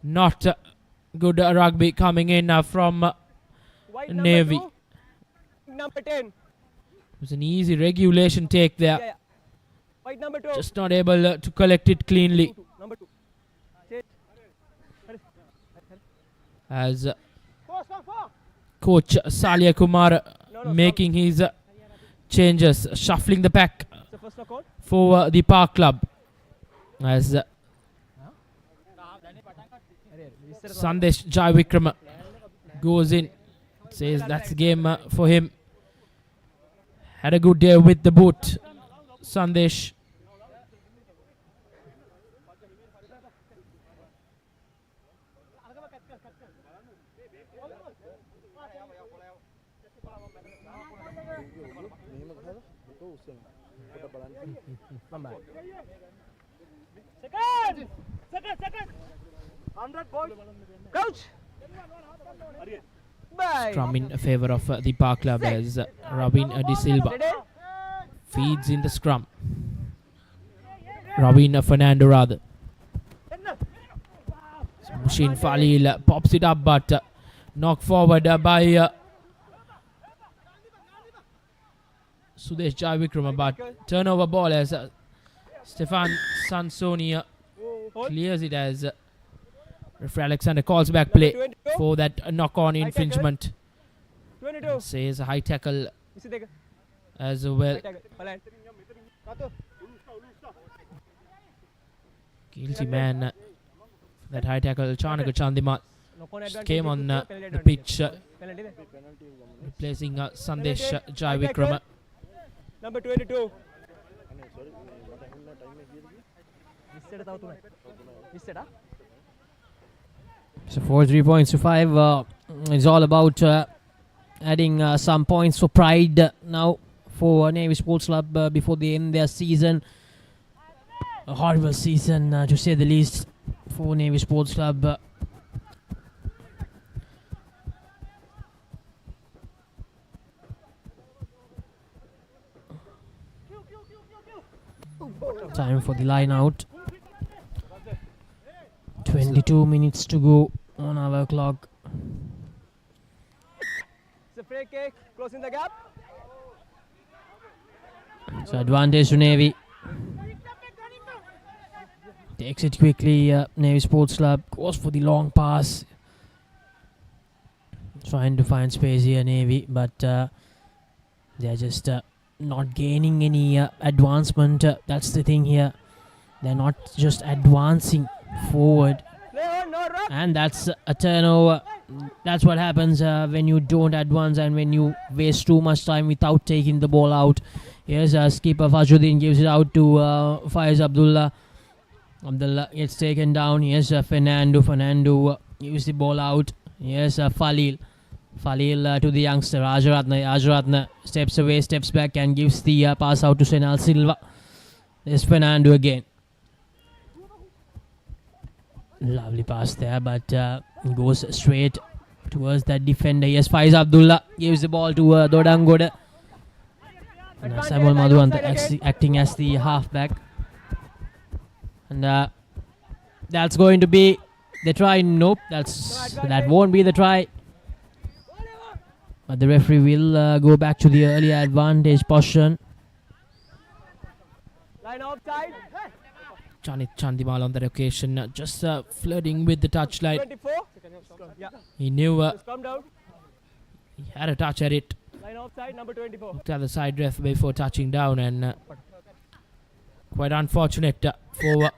[SPEAKER 1] Not good rugby coming in from Navy.
[SPEAKER 19] Number 10.
[SPEAKER 1] It was an easy regulation take there.
[SPEAKER 19] Yeah. White number 2.
[SPEAKER 1] Just not able to collect it cleanly.
[SPEAKER 19] Number 2.
[SPEAKER 1] As coach Salia Kumar making his changes, shuffling the pack for the Park Club. As Sandesh Jai Vikram goes in, says that's the game for him. Had a good day with the boot, Sandesh.
[SPEAKER 19] Second. 100 points. Coach.
[SPEAKER 1] Scrum in favor of the Park Club as Robin De Silva feeds in the scrum. Robin Fernando rather. Mushin Falil pops it up but knocked forward by Sudesh Jai Vikram, but turnover ball as Stefan Sansoni clears it as referee Alexander calls back play for that knock-on infringement. And says a high tackle as well. Guilty man. That high tackle, Chanaka Chandimal, just came on the pitch, replacing Sandesh Jai Vikram.
[SPEAKER 19] Number 22.
[SPEAKER 17] So 4 points to 5. It's all about adding some points for pride now for Navy Sports Club before they end their season. A horrible season to say the least for Navy Sports Club. Time for the line out. 22 minutes to go on our clock.
[SPEAKER 19] It's a free kick, closing the gap.
[SPEAKER 17] So advantage to Navy. Takes it quickly, Navy Sports Club goes for the long pass. Trying to find space here, Navy, but they're just not gaining any advancement. That's the thing here. They're not just advancing forward. And that's a turnover. That's what happens when you don't advance and when you waste too much time without taking the ball out. Here's skipper Fajuddin gives it out to Faiz Abdullah. Abdullah gets taken down. Here's Fernando. Fernando gives the ball out. Here's Falil. Falil to the youngster Rajaratna. Rajaratna steps away, steps back and gives the pass out to Senal Silva. There's Fernando again. Lovely pass there, but goes straight towards that defender. Yes, Faiz Abdullah gives the ball to Dodangode. And Samuel Madhuanta acting as the halfback. And that's going to be the try. Nope, that won't be the try. But the referee will go back to the earlier advantage position.
[SPEAKER 19] Line outside.
[SPEAKER 1] Chanit Chandimal on that occasion, just flirting with the touchline.
[SPEAKER 19] 24.
[SPEAKER 1] He knew he had a touch at it.
[SPEAKER 19] Line offside, number 24.
[SPEAKER 1] Looked at the side ref before touching down, and quite unfortunate for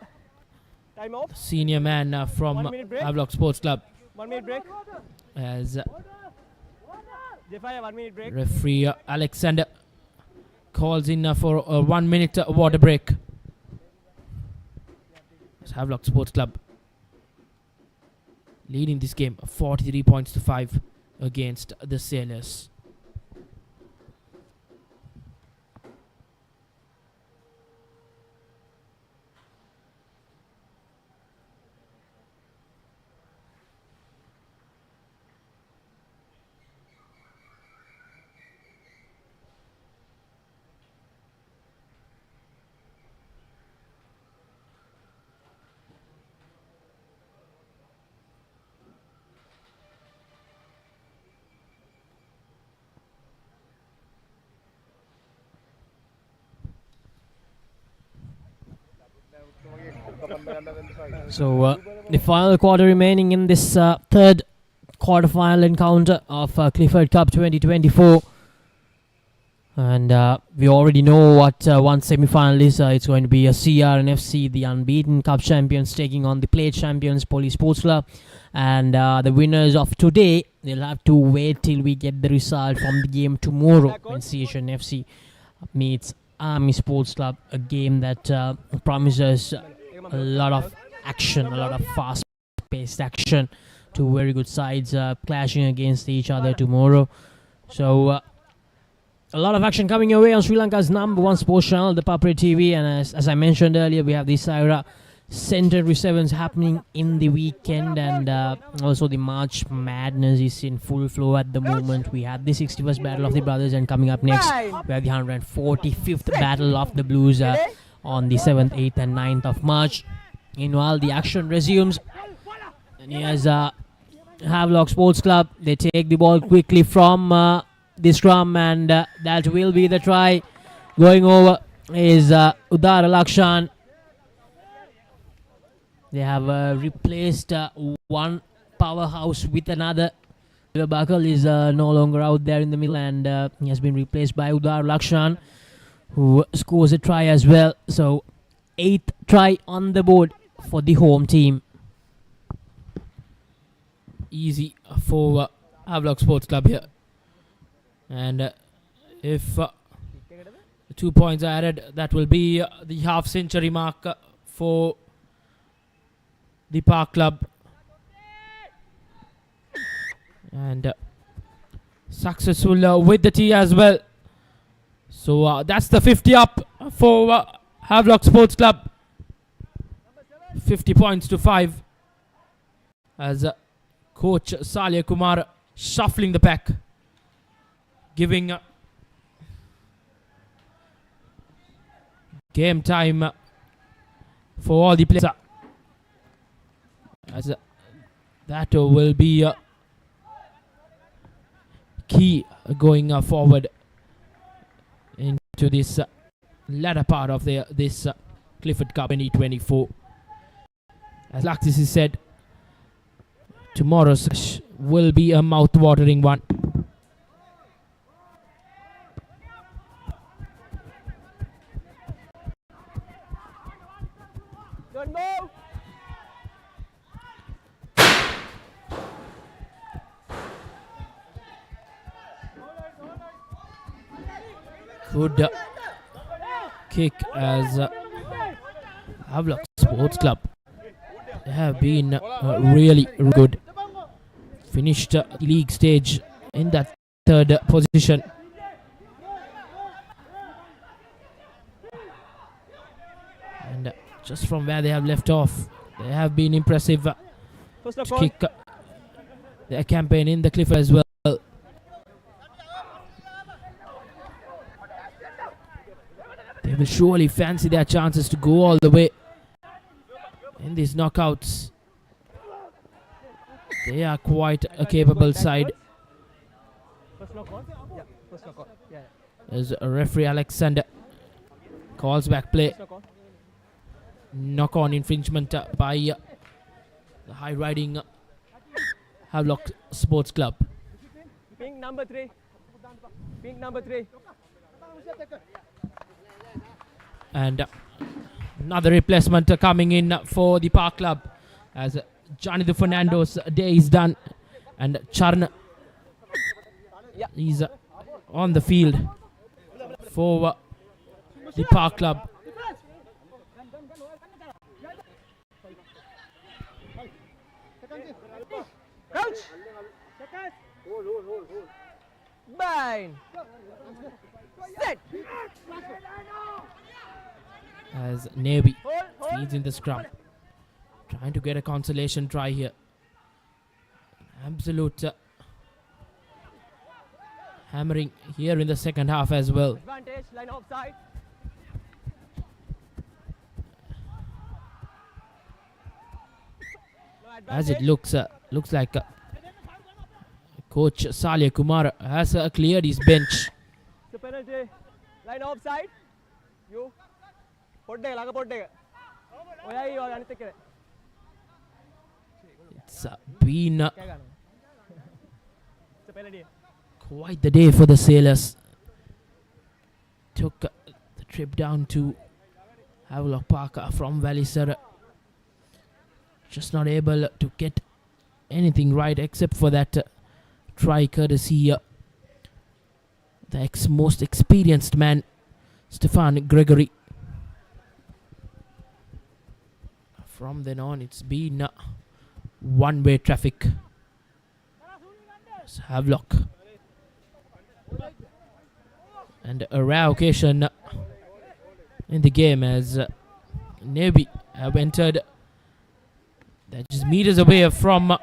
[SPEAKER 19] Time off.
[SPEAKER 1] senior man from
[SPEAKER 19] 1 minute break.
[SPEAKER 1] Havelock Sports Club,
[SPEAKER 19] 1 minute break.
[SPEAKER 1] as
[SPEAKER 19] J5, 1 minute break.
[SPEAKER 1] referee Alexander calls in for a 1 minute water break. As Havelock Sports Club leading this game 43 points to 5 against the Sailors.
[SPEAKER 17] So the final quarter remaining in this third quarter-final encounter of Clifford Cup 2024, and we already know what one semi-final is. It's going to be a CR and FC, the unbeaten cup champions, taking on the plate champions Police Sports Club, and the winners of today, they'll have to wait till we get the result from the game tomorrow when CHN FC meets Army Sports Club, a game that promises a lot of action, a lot of fast-paced action. Two very good sides clashing against each other tomorrow. So a lot of action coming your way on Sri Lanka's #1 sports channel, the Papare TV, and as I mentioned earlier, we have the Saira Centenary Sevens happening in the weekend, and also the March Madness is in full flow at the moment. We have the 61st Battle of the Brothers, and coming up next, we have the 145th Battle of the Blues on the 7th, 8th and 9th of March. Meanwhile, the action resumes, and here's Havelock Sports Club. They take the ball quickly from the scrum, and that will be the try. Going over is Udara Lakshan. They have replaced one powerhouse with another. Bakal is no longer out there in the middle, and he has been replaced by Udar Lakshan, who scores a try as well. So 8th try on the board for the home team.
[SPEAKER 1] Easy for Havelock Sports Club here, and if 2 points are added, that will be the half-century mark for the Park Club, and successful with the tee as well. So that's the 50 up for Havelock Sports Club. 50 points to 5 as Coach Salya Kumar shuffling the pack, giving game time for all the players, as that will be key going forward into this latter part of this Clifford Cup 2024. As Laxis has said, tomorrow's session will be a mouth-watering one.
[SPEAKER 19] Good move.
[SPEAKER 1] Good kick as Havelock Sports Club have been really good. Finished league stage in that third position. And just from where they have left off, they have been impressive to kick their campaign in the Clifford as well. They will surely fancy their chances to go all the way in these knockouts. They are quite a capable side. As referee Alexander calls back play. Knock-on infringement by the high-riding Havelock Sports Club.
[SPEAKER 19] Ping number 3. Pink number 3.
[SPEAKER 1] And another replacement coming in for the Park Club as Johnny the Fernando's day is done, and Charn is on the field for the Park Club.
[SPEAKER 19] Crouch. Bind. Set.
[SPEAKER 1] As Navy feeds in the scrum, trying to get a consolation try here. Absolute hammering here in the second half as well.
[SPEAKER 19] Advantage, line offside.
[SPEAKER 1] As it looks like Coach Salya Kumar has cleared his bench.
[SPEAKER 19] It's a penalty. Line offside. You. Laga poddega. Oya you are anithe.
[SPEAKER 1] It's been
[SPEAKER 19] It's a penalty.
[SPEAKER 1] quite the day for the Sailors. Took the trip down to Havelock Park from Valisara. Just not able to get anything right except for that try courtesy the most experienced man, Stefan Gregory. From then on, it's been one-way traffic. It's Havelock. And a rare occasion in the game as Navy have entered. They're just meters away from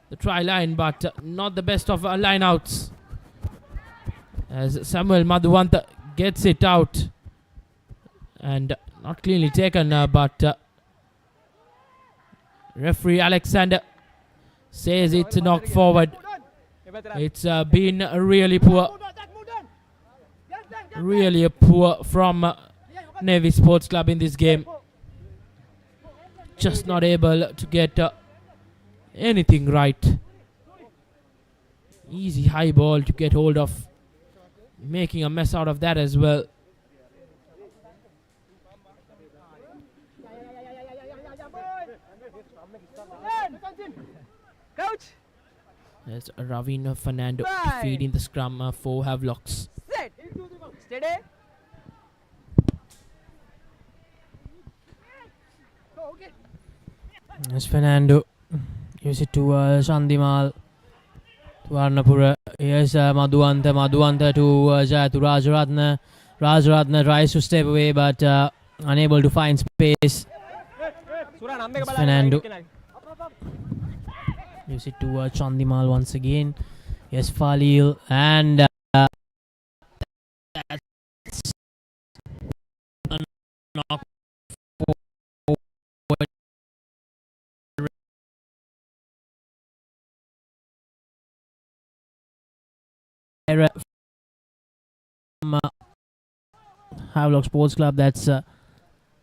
[SPEAKER 1] the try line, but not the best of line outs. As Samuel Madhuvanta gets it out and not cleanly taken, but referee Alexander says it's knocked forward. It's been really poor. Really poor from Navy Sports Club in this game. Just not able to get anything right. Easy high ball to get hold of. Making a mess out of that as well.
[SPEAKER 19] Coach.
[SPEAKER 1] There's Ravina Fernando feeding the scrum for Havelocks.
[SPEAKER 19] Set. Steady.
[SPEAKER 17] As Fernando gives it to Shandimal to Arnapura. Here's Madhuvanta to Jayatu Rajaratna. Rajaratna tries to step away but unable to find space. As Fernando gives it to Chandimal once again. Yes, Falil, and that's a knock forward. From Havelock Sports Club, that's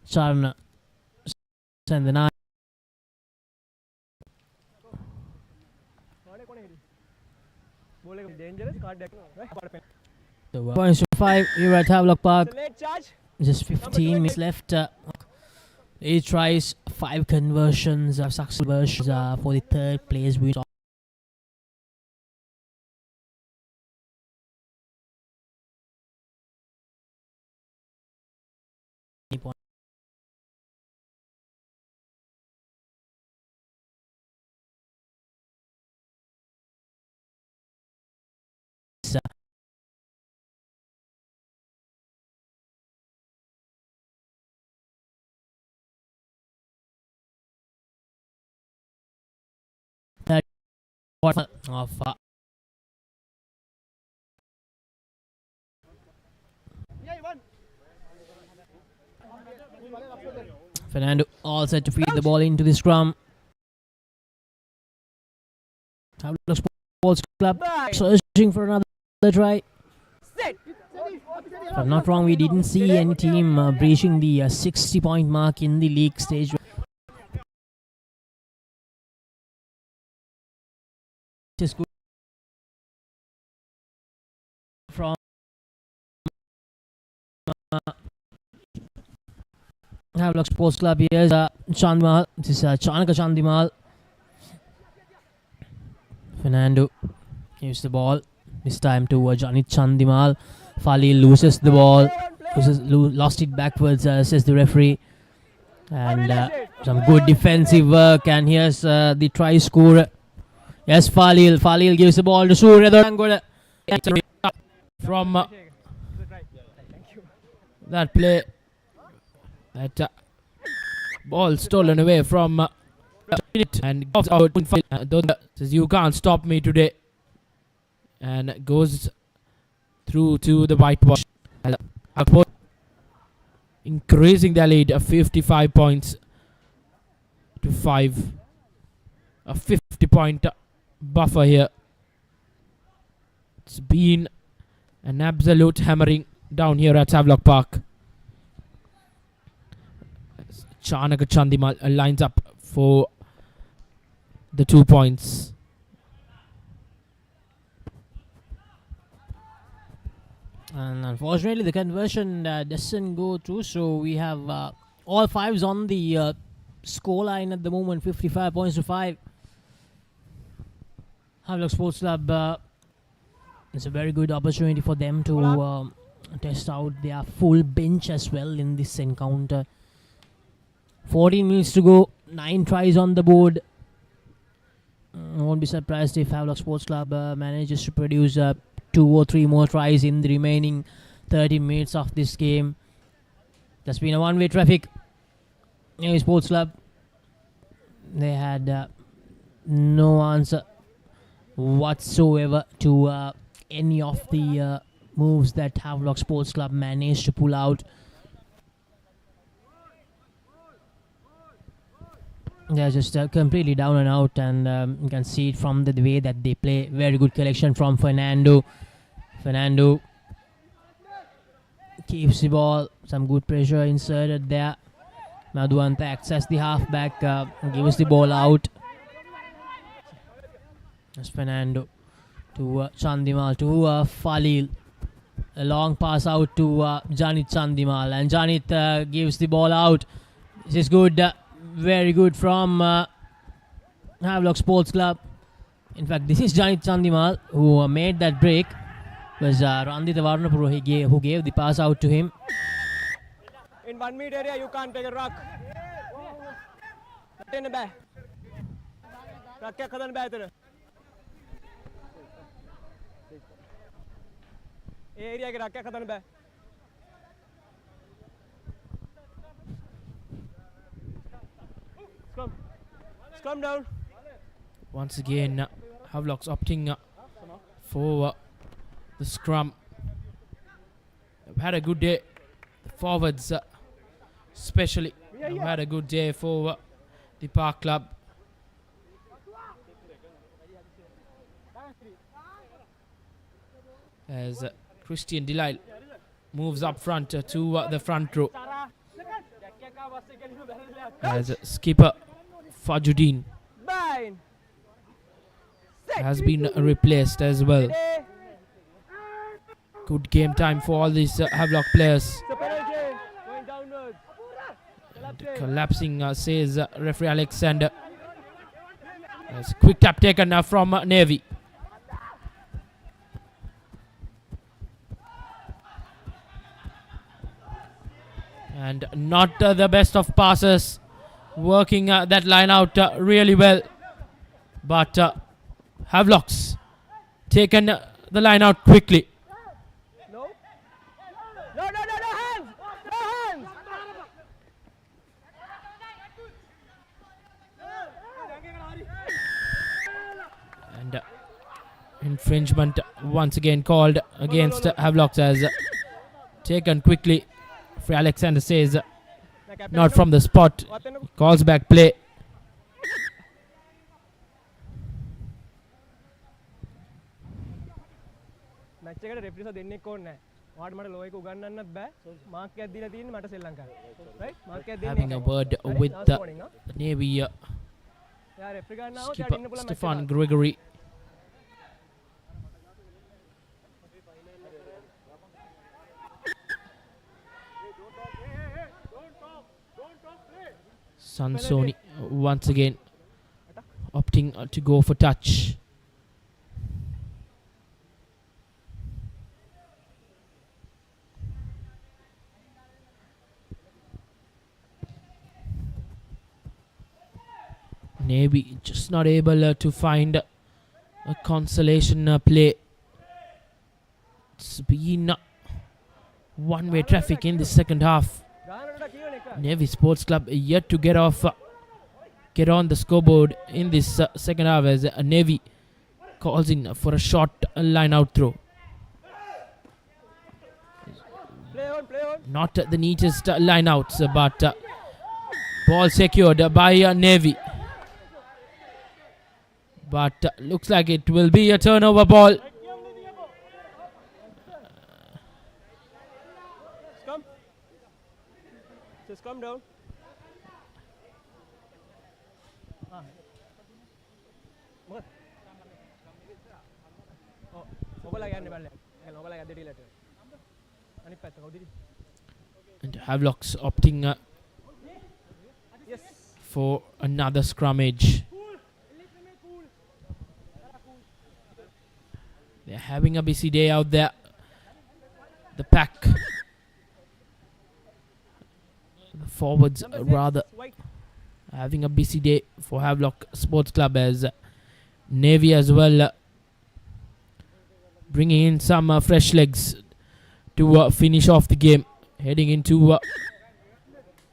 [SPEAKER 17] Charna Sandana. Points to 5 here at Havelock Park. Just 15 minutes left. 8 tries, 5 conversions, successful versions for the third place. We of Fernando all set to feed the ball into the scrum. Havelock Sports Club searching for another try. If I'm not wrong, we didn't see any team breaching the 60-point mark in the league stage. Just good. Havelock Sports Club. Here's Chandimal. This is Chanaka Chandimal. Fernando gives the ball. This time to Janit Chandimal. Fali loses the ball. Lost it backwards, says the referee. And some good defensive work. And here's the try scorer. Yes, Falil. Falil gives the ball to Surya.
[SPEAKER 1] From that play, that ball stolen away from and goes out. Says, you can't stop me today. And goes through to the whitewash. Increasing their lead of 55 points to 5. A 50-point buffer here. It's been an absolute hammering down here at Havelock Park. Chanaka Chandimal lines up for the 2 points.
[SPEAKER 17] And unfortunately, the conversion doesn't go through. So we have all fives on the score line at the moment, 55 points to 5. Havelock Sports Club, it's a very good opportunity for them to test out their full bench as well in this encounter. 14 minutes to go, 9 tries on the board. Won't be surprised if Havelock Sports Club manages to produce 2 or 3 more tries in the remaining 30 minutes of this game. There's been a one-way traffic. Sports Club, they had no answer whatsoever to any of the moves that Havelock Sports Club managed to pull out. They're just completely down and out, and you can see it from the way that they play. Very good collection from Fernando. Fernando keeps the ball. Some good pressure inserted there. Madhuanta acts as the halfback, gives the ball out. That's Fernando to Chandimal to Falil. A long pass out to Janit Chandimal, and Janit gives the ball out. This is good. Very good from Havelock Sports Club. In fact, this is Janit Chandimal who made that break. It was Randita Varnapur who gave the pass out to him.
[SPEAKER 19] In 1 meter area, you can't take a rock. Not in the back. Rock ke khadan back there. Area ke rock ke khadan back. Scrum down.
[SPEAKER 1] Once again, Havelock's opting for the scrum. They've had a good day. The forwards, especially, have had a good day for the Park Club. As Christian Delisle moves up front to the front row. As skipper Fajuddin has been replaced as well. Good game time for all these Havelock players. And collapsing, says referee Alexander. There's a quick tap taken from Navy. And not the best of passes. Working that line out really well. But Havelock's taken the line out quickly.
[SPEAKER 19] No, hands! No hands!
[SPEAKER 1] And infringement once again called against Havelock, as taken quickly. Free Alexander says not from the spot. Calls back play.
[SPEAKER 19] Match එකට referee දෙන්නෙක් ඕනේ නැහැ. ඔයාට මට ලෝ එක උගන්නන්නත් බෑ. Mark එකක් දීලා තියෙන්නේ මට ශ්‍රී ලංකාවේ. Right? මාක් එකක් දෙන්නේ.
[SPEAKER 1] Having a word with the Navy skipper Stefan Gregory. Sansoni once again opting to go for touch. Navy just not able to find a consolation play. It's been one-way traffic in the second half. Navy Sports Club yet to get on the scoreboard in this second half as Navy calls in for a short line-out throw. Not the neatest line-outs, but ball secured by Navy. But looks like it will be a turnover ball.
[SPEAKER 19] Just come down.
[SPEAKER 1] And Havelock's opting for another scrummage. They're having a busy day out there. The pack. The forwards rather having a busy day for Havelock Sports Club as Navy as well bringing in some fresh legs to finish off the game. Heading into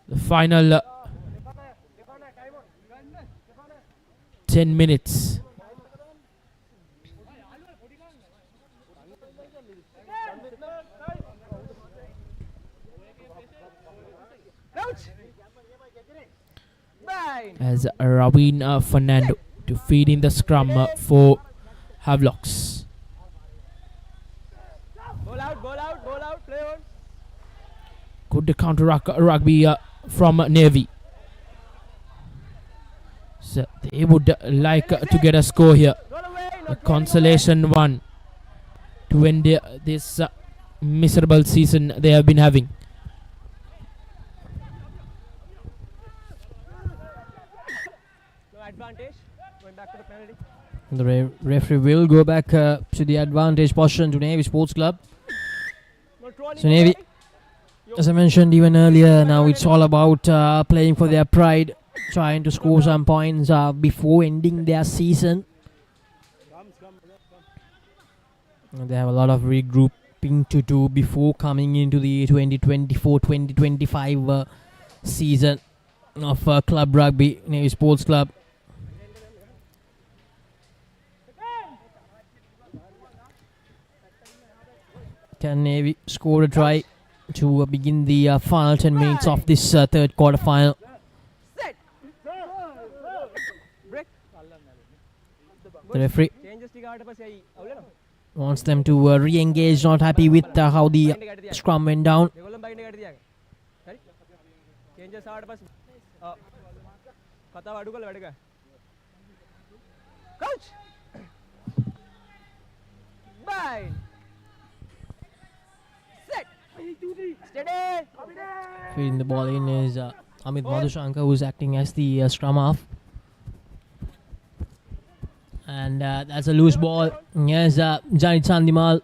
[SPEAKER 1] the final 10 minutes. As Ravin Fernando to feed in the scrum for Havelocks.
[SPEAKER 19] Ball out, play on.
[SPEAKER 1] Good counter rugby from Navy. So they would like to get a score here. A consolation one to end this miserable season they have been having.
[SPEAKER 19] Advantage. Going back to the penalty.
[SPEAKER 17] The referee will go back to the advantage position to Navy Sports Club. So Navy, as I mentioned even earlier, now it's all about playing for their pride, trying to score some points before ending their season. They have a lot of regrouping to do before coming into the 2024-2025 season of club rugby, Navy Sports Club. Can Navy score a try to begin the final 10 minutes of this third quarter final? The referee wants them to re-engage, not happy with how the scrum went down.
[SPEAKER 19] Coach! Bind! Set! Steady!
[SPEAKER 17] Feeding the ball in is Amit Madhushankar, who's acting as the scrum half. And that's a loose ball. Here's Janit Sandimal,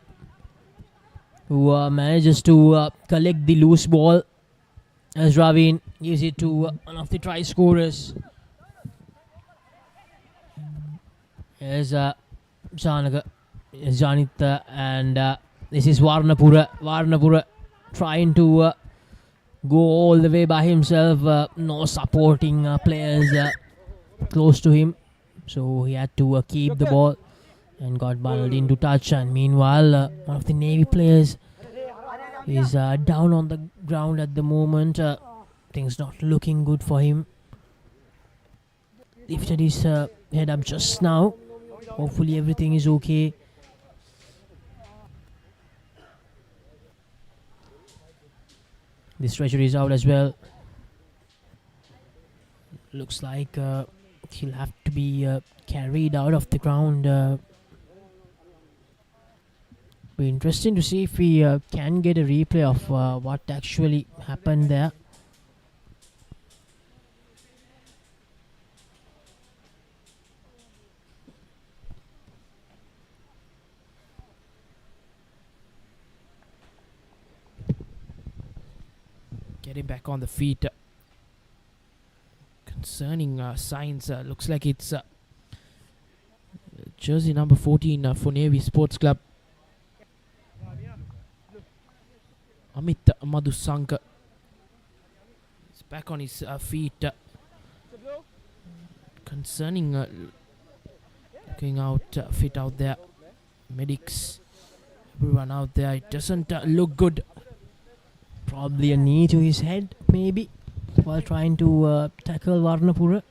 [SPEAKER 17] who manages to collect the loose ball as Ravin gives it to one of the try scorers. Here's Janit, and this is Varnapura. Varnapura trying to go all the way by himself. No supporting players close to him. So he had to keep the ball and got bundled into touch. And meanwhile, one of the Navy players is down on the ground at the moment. Things not looking good for him. Lifted his head up just now. Hopefully everything is okay. The stretcher is out as well. Looks like he'll have to be carried out of the ground. Be interesting to see if we can get a replay of what actually happened there.
[SPEAKER 1] getting back on the feet. Concerning signs, looks like it's jersey number 14 for Navy Sports Club. Amit Madhusankar is back on his feet. Concerning looking out fit out there. Medics, everyone out there. It doesn't look good.
[SPEAKER 17] Probably a knee to his head, maybe, while trying to tackle Varnapura.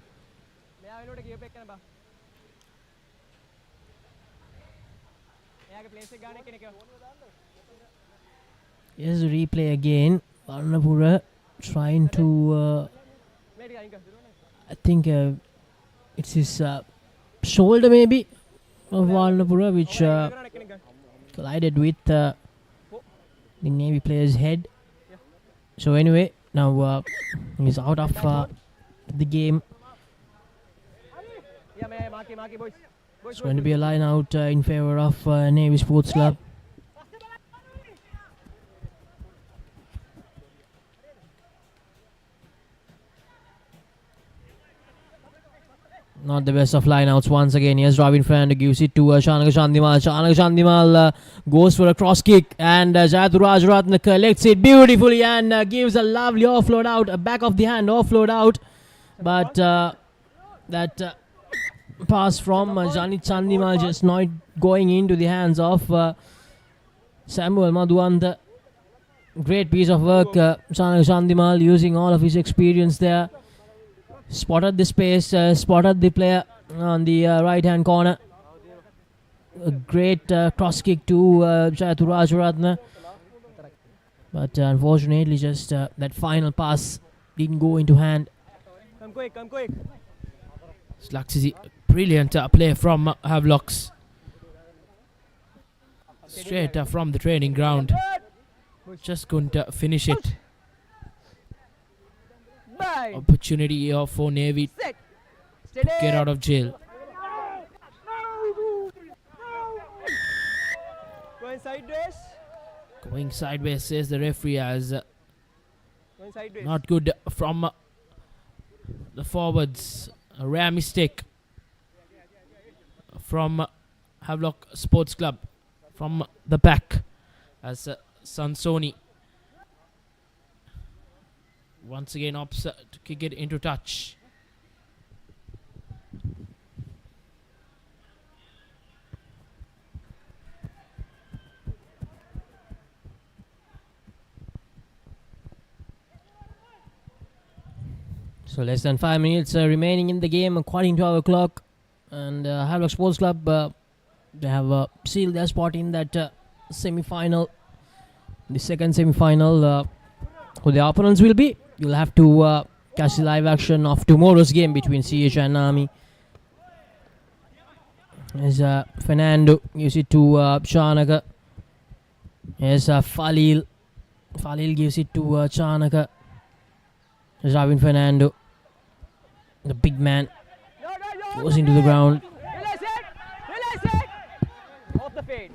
[SPEAKER 17] Here's a replay again. Varnapura trying to, I think it's his shoulder maybe of Varnapura, which collided with the Navy player's head. So anyway, now he's out of the game. It's going to be a line out in favor of Navy Sports Club. Not the best of lineouts once again. Here's Robin Fernando, gives it to Shanaka Chandimal. Shanaka Chandimal goes for a cross kick, and Jayathu Rajaratna collects it beautifully and gives a lovely offload out, a back of the hand offload out. But that pass from Janit Chandimal just not going into the hands of Samuel Madhuanta. Great piece of work, Shanaka Chandimal using all of his experience there. Spotted the space, spotted the player on the right hand corner. A great cross kick to Jayathu Rajaratna. But unfortunately, just that final pass didn't go into hand.
[SPEAKER 19] Come quick, come quick.
[SPEAKER 1] Slaxi, brilliant play from Havelocks. Straight from the training ground. Just couldn't finish it. Opportunity for Navy to get out of jail.
[SPEAKER 19] Going sideways.
[SPEAKER 1] Going sideways, says the referee, as not good from the forwards. A rare mistake from Havelock Sports Club from the back, as Sansoni once again opts to kick it into touch.
[SPEAKER 17] So less than 5 minutes remaining in the game according to our clock. And Havelock Sports Club, they have sealed their spot in that semi-final. The second semi-final, who the opponents will be. You'll have to catch the live action of tomorrow's game between CH and Army. There's Fernando, gives it to Chanaka. There's Falil. Falil gives it to Chanaka. There's Robin Fernando. The big man goes into the ground.
[SPEAKER 19] Release it! Off the fade.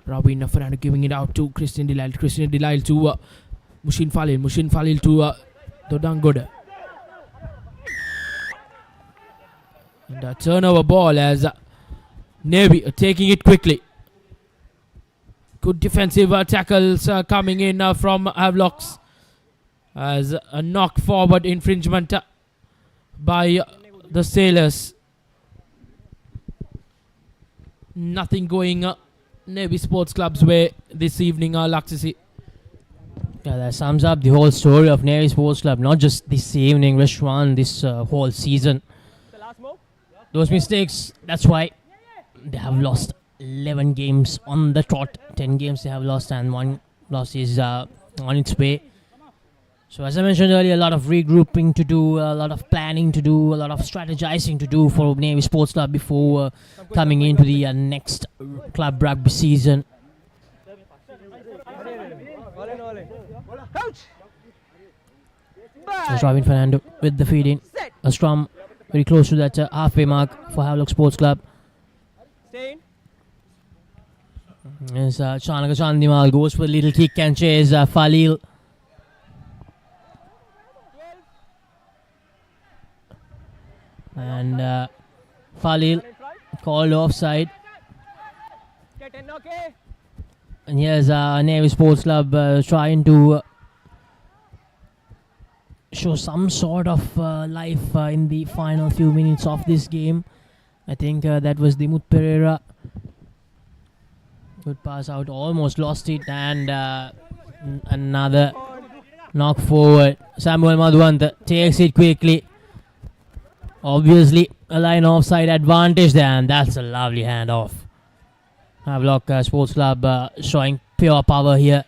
[SPEAKER 1] Robin Fernando giving it out to Christian Delisle. Christian Delisle to Mushin Falil. Mushin Falil to Dodangoda. And a turnover ball as Navy taking it quickly. Good defensive tackles coming in from Havelocks. As a knock forward infringement by the Sailors. Nothing going Navy Sports Club's way this evening, Laksisi.
[SPEAKER 17] Yeah, that sums up the whole story of Navy Sports Club. Not just this evening, Rishwan, this whole season. Those mistakes, that's why they have lost 11 games on the trot. 10 games they have lost, and one loss is on its way. So as I mentioned earlier, a lot of regrouping to do, a lot of planning to do, a lot of strategizing to do for Navy Sports Club before coming into the next club rugby season. There's Robin Fernando with the feed in. A scrum very close to that halfway mark for Havelock Sports Club. There's Chanaka Chandimal goes for a little kick and chase Falil. And Falil called offside. And here's Navy Sports Club trying to show some sort of life in the final few minutes of this game. I think that was Dimut Pereira. Good pass out, almost lost it, and another knock forward. Samuel Madhuwant takes it quickly. Obviously a line offside advantage there, and that's a lovely handoff. Havelock Sports Club showing pure power here.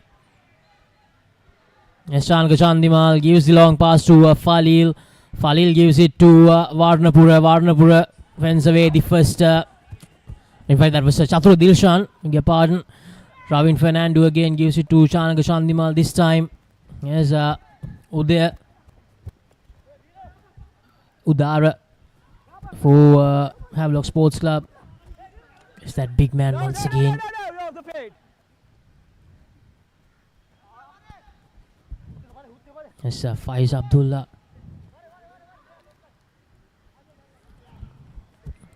[SPEAKER 17] Eshanka Chandimal gives the long pass to Falil. Falil gives it to Varnapura. Varnapura fends away the first. In fact, that was Chatur Dilshan. Beg your pardon. Ravin Fernando again gives it to Chanaka Chandimal this time. Yes, Udaya Udara for Havelock Sports Club. It's that big man once again. Yes, Faiz Abdullah.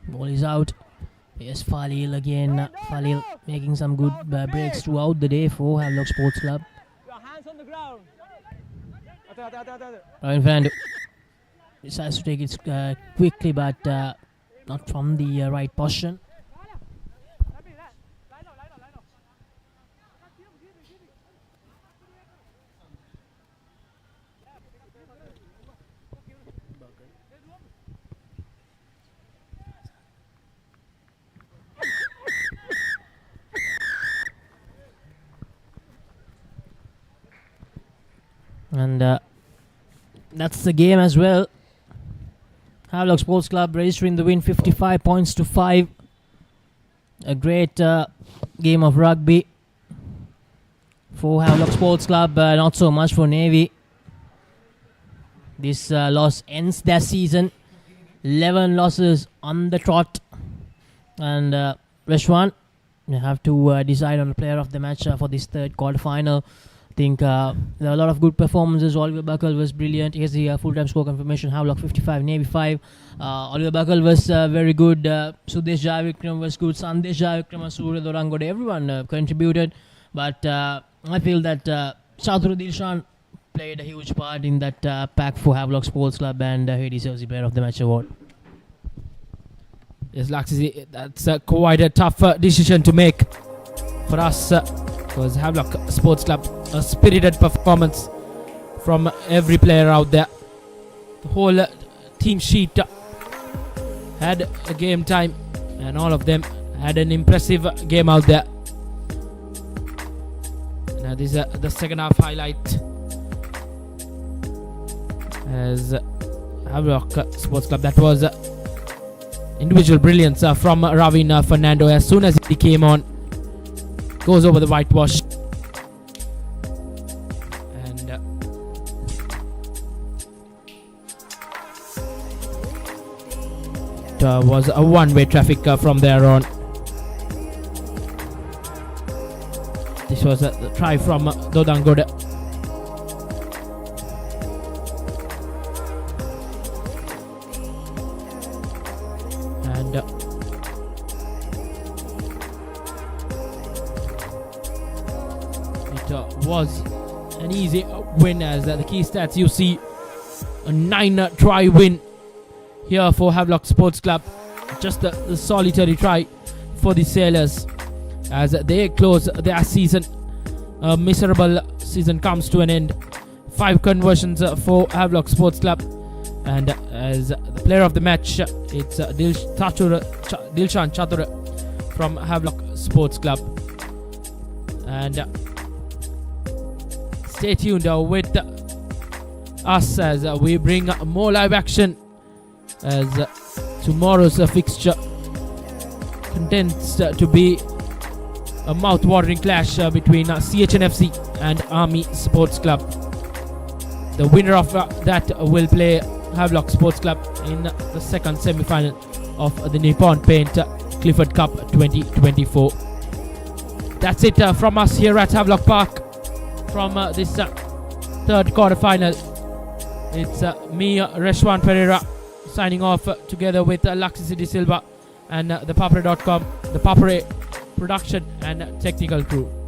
[SPEAKER 17] Ball is out. Yes, Falil again. Falil making some good breaks throughout the day for Havelock Sports Club. Ryan Fernando decides to take it quickly, but not from the right position. And that's the game as well. Havelock Sports Club registering the win 55 points to 5. A great game of rugby for Havelock Sports Club, not so much for Navy. This loss ends their season. 11 losses on the trot. And Reshwan, you have to decide on the player of the match for this third quarter-final. I think there are a lot of good performances. Oliver Buckle was brilliant. Here's the full-time score confirmation. Havelock 55, Navy 5. Oliver Buckle was very good. Sudesh Jayavikram was good. Sandesh Jayavikram, Surya Dorangode, everyone contributed. But I feel that Chatur Dilshan played a huge part in that pack for Havelock Sports Club, and he deserves the player of the match award.
[SPEAKER 1] Yes, Laxi, that's quite a tough decision to make for us. Because Havelock Sports Club, a spirited performance from every player out there. The whole team sheet had a game time, and all of them had an impressive game out there. Now this is the second half highlight as Havelock Sports Club. That was individual brilliance from Ravin Fernando. As soon as he came on, goes over the whitewash, and it was a one-way traffic from there on. This was a try from Dodangode. And it was an easy win, as the key stats you see: a 9-try win here for Havelock Sports Club. Just the solitary try for the Sailors as they close their season. A miserable season comes to an end. 5 conversions for Havelock Sports Club, and as the player of the match, it's Dilshan Chatur from Havelock Sports Club. And stay tuned with us as we bring more live action, as tomorrow's fixture contains to be a mouth-watering clash between CHNFC and Army Sports Club. The winner of that will play Havelock Sports Club in the second semi-final of the Nippon Paint Clifford Cup 2024. That's it from us here at Havelock Park from this third quarter final. It's me, Reshwan Pereira, signing off together with Luxy City Silva and the Papare.com, the Papare production and technical crew.